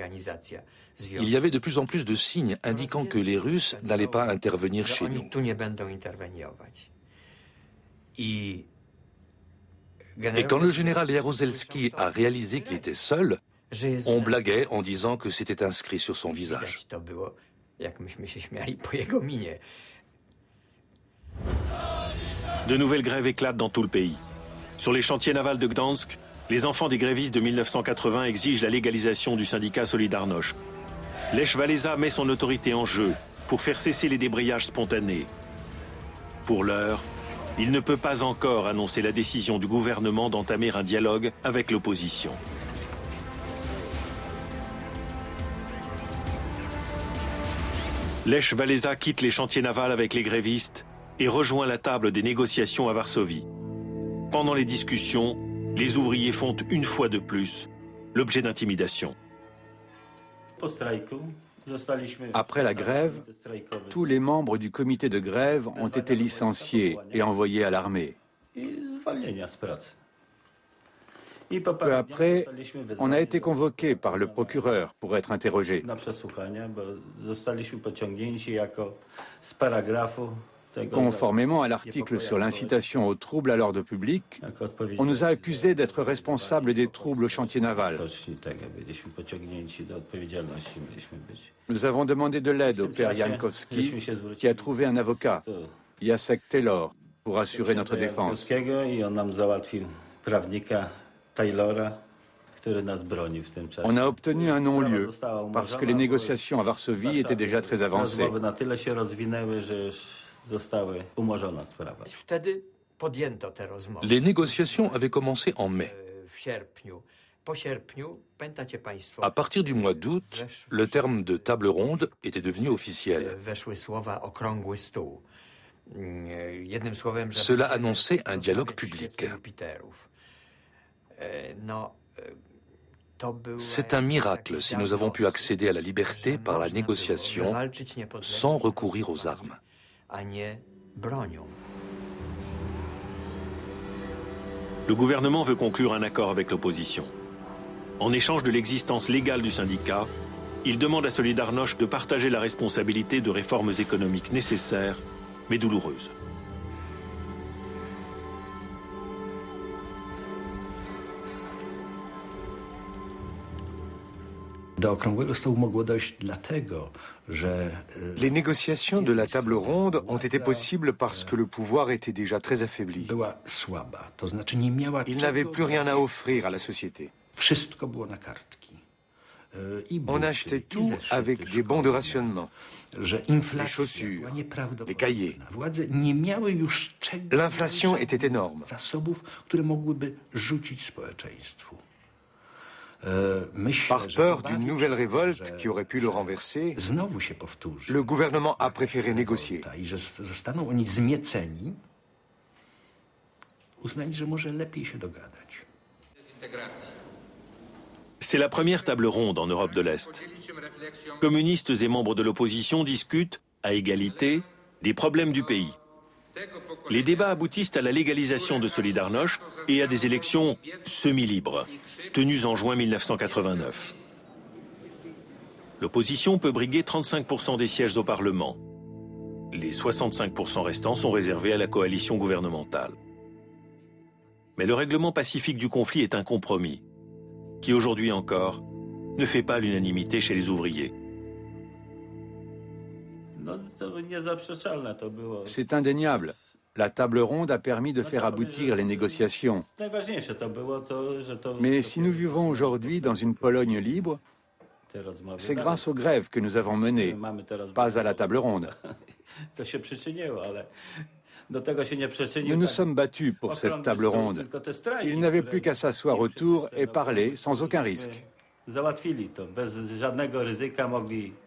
Il y avait de plus en plus de signes indiquant que les Russes n'allaient pas intervenir chez nous. Et quand le général Jaruzelski a réalisé qu'il était seul, on blaguait en disant que c'était inscrit sur son visage. De nouvelles grèves éclatent dans tout le pays. Sur les chantiers navals de Gdansk, les enfants des grévistes de 1980 exigent la légalisation du syndicat Solidarność. Lech Walesa met son autorité en jeu pour faire cesser les débrayages spontanés. Pour l'heure, il ne peut pas encore annoncer la décision du gouvernement d'entamer un dialogue avec l'opposition. Lech Walesa quitte les chantiers navals avec les grévistes et rejoint la table des négociations à Varsovie. Pendant les discussions, les ouvriers font une fois de plus l'objet d'intimidation. Après la grève, tous les membres du comité de grève ont été licenciés et envoyés à l'armée. Peu après, on a été convoqué par le procureur pour être interrogé. Conformément à l'article sur l'incitation aux troubles à l'ordre public, on nous a accusés d'être responsables des troubles au chantier naval. Nous avons demandé de l'aide au père Jankowski, qui a trouvé un avocat, Jacek Taylor, pour assurer notre défense. On a obtenu un non-lieu parce que les négociations à Varsovie étaient déjà très avancées. Les négociations avaient commencé en mai. À partir du mois d'août, le terme de table ronde était devenu officiel. Cela annonçait un dialogue public. C'est un miracle si nous avons pu accéder à la liberté par la négociation sans recourir aux armes. Le gouvernement veut conclure un accord avec l'opposition. En échange de l'existence légale du syndicat, il demande à Solidarność de partager la responsabilité de réformes économiques nécessaires, mais douloureuses. Les négociations de la table ronde ont été possibles parce que le pouvoir était déjà très affaibli. Il n'avait plus rien à offrir à la société. On achetait tout avec des bons de rationnement, les chaussures, les cahiers. L'inflation était énorme. Par peur d'une nouvelle révolte qui aurait pu le renverser, le gouvernement a préféré négocier. C'est la première table ronde en Europe de l'Est. Communistes et membres de l'opposition discutent, à égalité, des problèmes du pays. Les débats aboutissent à la légalisation de Solidarność et à des élections semi-libres, tenues en juin 1989. L'opposition peut briguer 35% des sièges au Parlement. Les 65% restants sont réservés à la coalition gouvernementale. Mais le règlement pacifique du conflit est un compromis, qui aujourd'hui encore ne fait pas l'unanimité chez les ouvriers. C'est indéniable. La table ronde a permis de faire aboutir les négociations. Mais si nous vivons aujourd'hui dans une Pologne libre, c'est grâce aux grèves que nous avons menées, pas à la table ronde. Nous nous sommes battus pour cette table ronde. Il n'avait plus qu'à s'asseoir autour et parler sans aucun risque.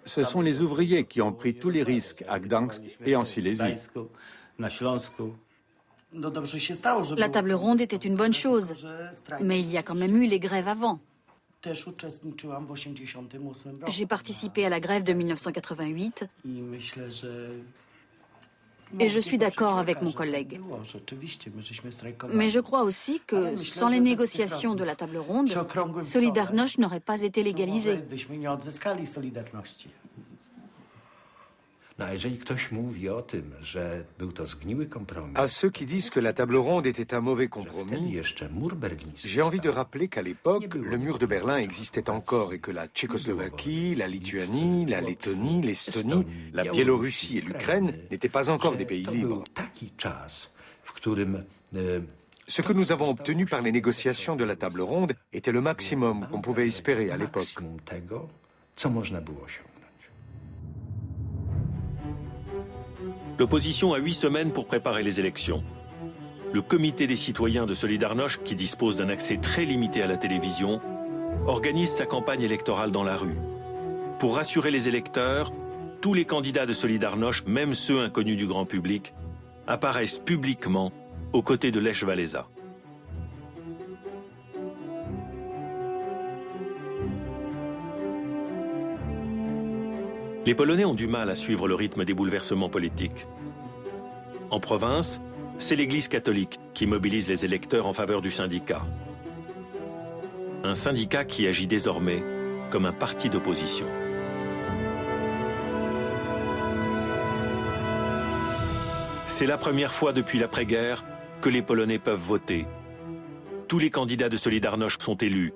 Ce sont les ouvriers qui ont pris tous les risques à Gdańsk et en Silésie. La table ronde était une bonne chose, mais il y a quand même eu les grèves avant. J'ai participé à la grève de 1988 et je suis d'accord avec mon collègue. Mais je crois aussi que sans les négociations de la table ronde, Solidarność n'aurait pas été légalisée. À ceux qui disent que la table ronde était un mauvais compromis, j'ai envie de rappeler qu'à l'époque, le mur de Berlin existait encore et que la Tchécoslovaquie, la Lituanie, la Lettonie, l'Estonie, la Biélorussie et l'Ukraine n'étaient pas encore des pays libres. Ce que nous avons obtenu par les négociations de la table ronde était le maximum qu'on pouvait espérer à l'époque. L'opposition a 8 semaines pour préparer les élections. Le comité des citoyens de Solidarność, qui dispose d'un accès très limité à la télévision, organise sa campagne électorale dans la rue. Pour rassurer les électeurs, tous les candidats de Solidarność, même ceux inconnus du grand public, apparaissent publiquement aux côtés de Lech Walesa. Les Polonais ont du mal à suivre le rythme des bouleversements politiques. En province, c'est l'Église catholique qui mobilise les électeurs en faveur du syndicat. Un syndicat qui agit désormais comme un parti d'opposition. C'est la première fois depuis l'après-guerre que les Polonais peuvent voter. Tous les candidats de Solidarność sont élus.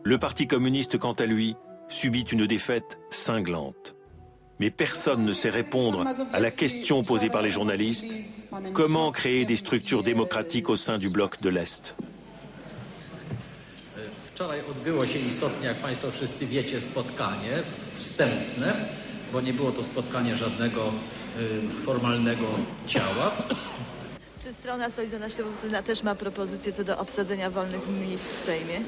Le Parti communiste, quant à lui, subit une défaite cinglante. Mais personne ne sait répondre à la question posée par les journalistes: comment créer des structures démocratiques au sein du bloc de l'Est? Wczoraj odbyło się istotnie, jak Państwo wszyscy wiecie, spotkanie wstępne, bo nie było to spotkanie żadnego formalnego ciała. Czy strona Solidarności Opozycyjna też ma propozycję co do obsadzenia wolnych miejsc w Sejmie?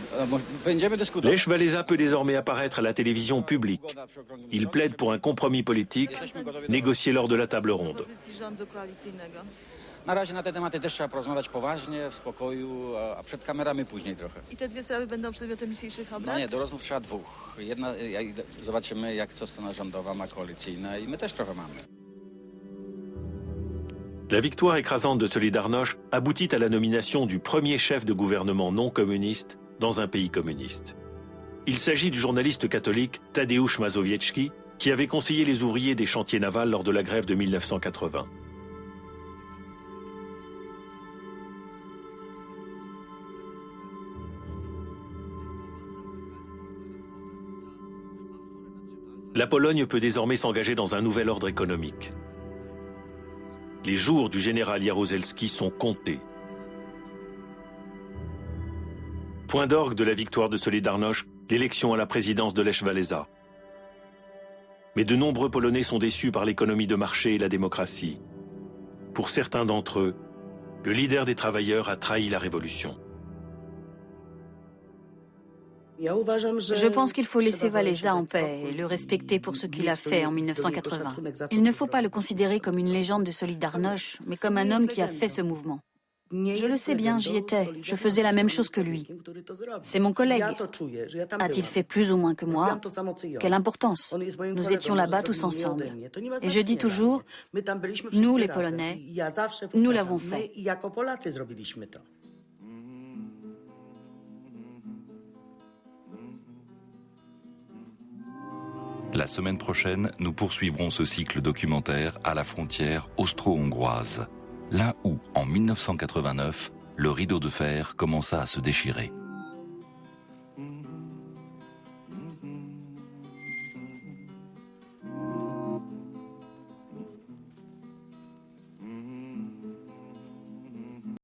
Lech Walesa peut désormais apparaître à la télévision publique. Il plaide pour un compromis politique négocié lors de la table ronde. Na razie na te tematy też trzeba porozmawiać poważnie, w spokoju, a przed kamerami później trochę. I te dwie sprawy będą przedmiotem dzisiejszych obrad? No nie, do rozmów trzeba dwóch. Jedna, zobaczymy jak co strona rządowa ma koalicyjna i my też trochę mamy. La victoire écrasante de Solidarność aboutit à la nomination du premier chef de gouvernement non communiste dans un pays communiste. Il s'agit du journaliste catholique Tadeusz Mazowiecki, qui avait conseillé les ouvriers des chantiers navals lors de la grève de 1980. La Pologne peut désormais s'engager dans un nouvel ordre économique. Les jours du général Jaruzelski sont comptés. Point d'orgue de la victoire de Solidarność, l'élection à la présidence de Lech Walesa. Mais de nombreux Polonais sont déçus par l'économie de marché et la démocratie. Pour certains d'entre eux, le leader des travailleurs a trahi la révolution. Je pense qu'il faut laisser Walesa en paix et le respecter pour ce qu'il a fait en 1980. Il ne faut pas le considérer comme une légende de Solidarność, mais comme un homme qui a fait ce mouvement. Je le sais bien, j'y étais. Je faisais la même chose que lui. C'est mon collègue. A-t-il fait plus ou moins que moi? Quelle importance? Nous étions là-bas tous ensemble. Et je dis toujours, nous les Polonais, nous l'avons fait. La semaine prochaine, nous poursuivrons ce cycle documentaire à la frontière austro-hongroise, là où, en 1989, le rideau de fer commença à se déchirer.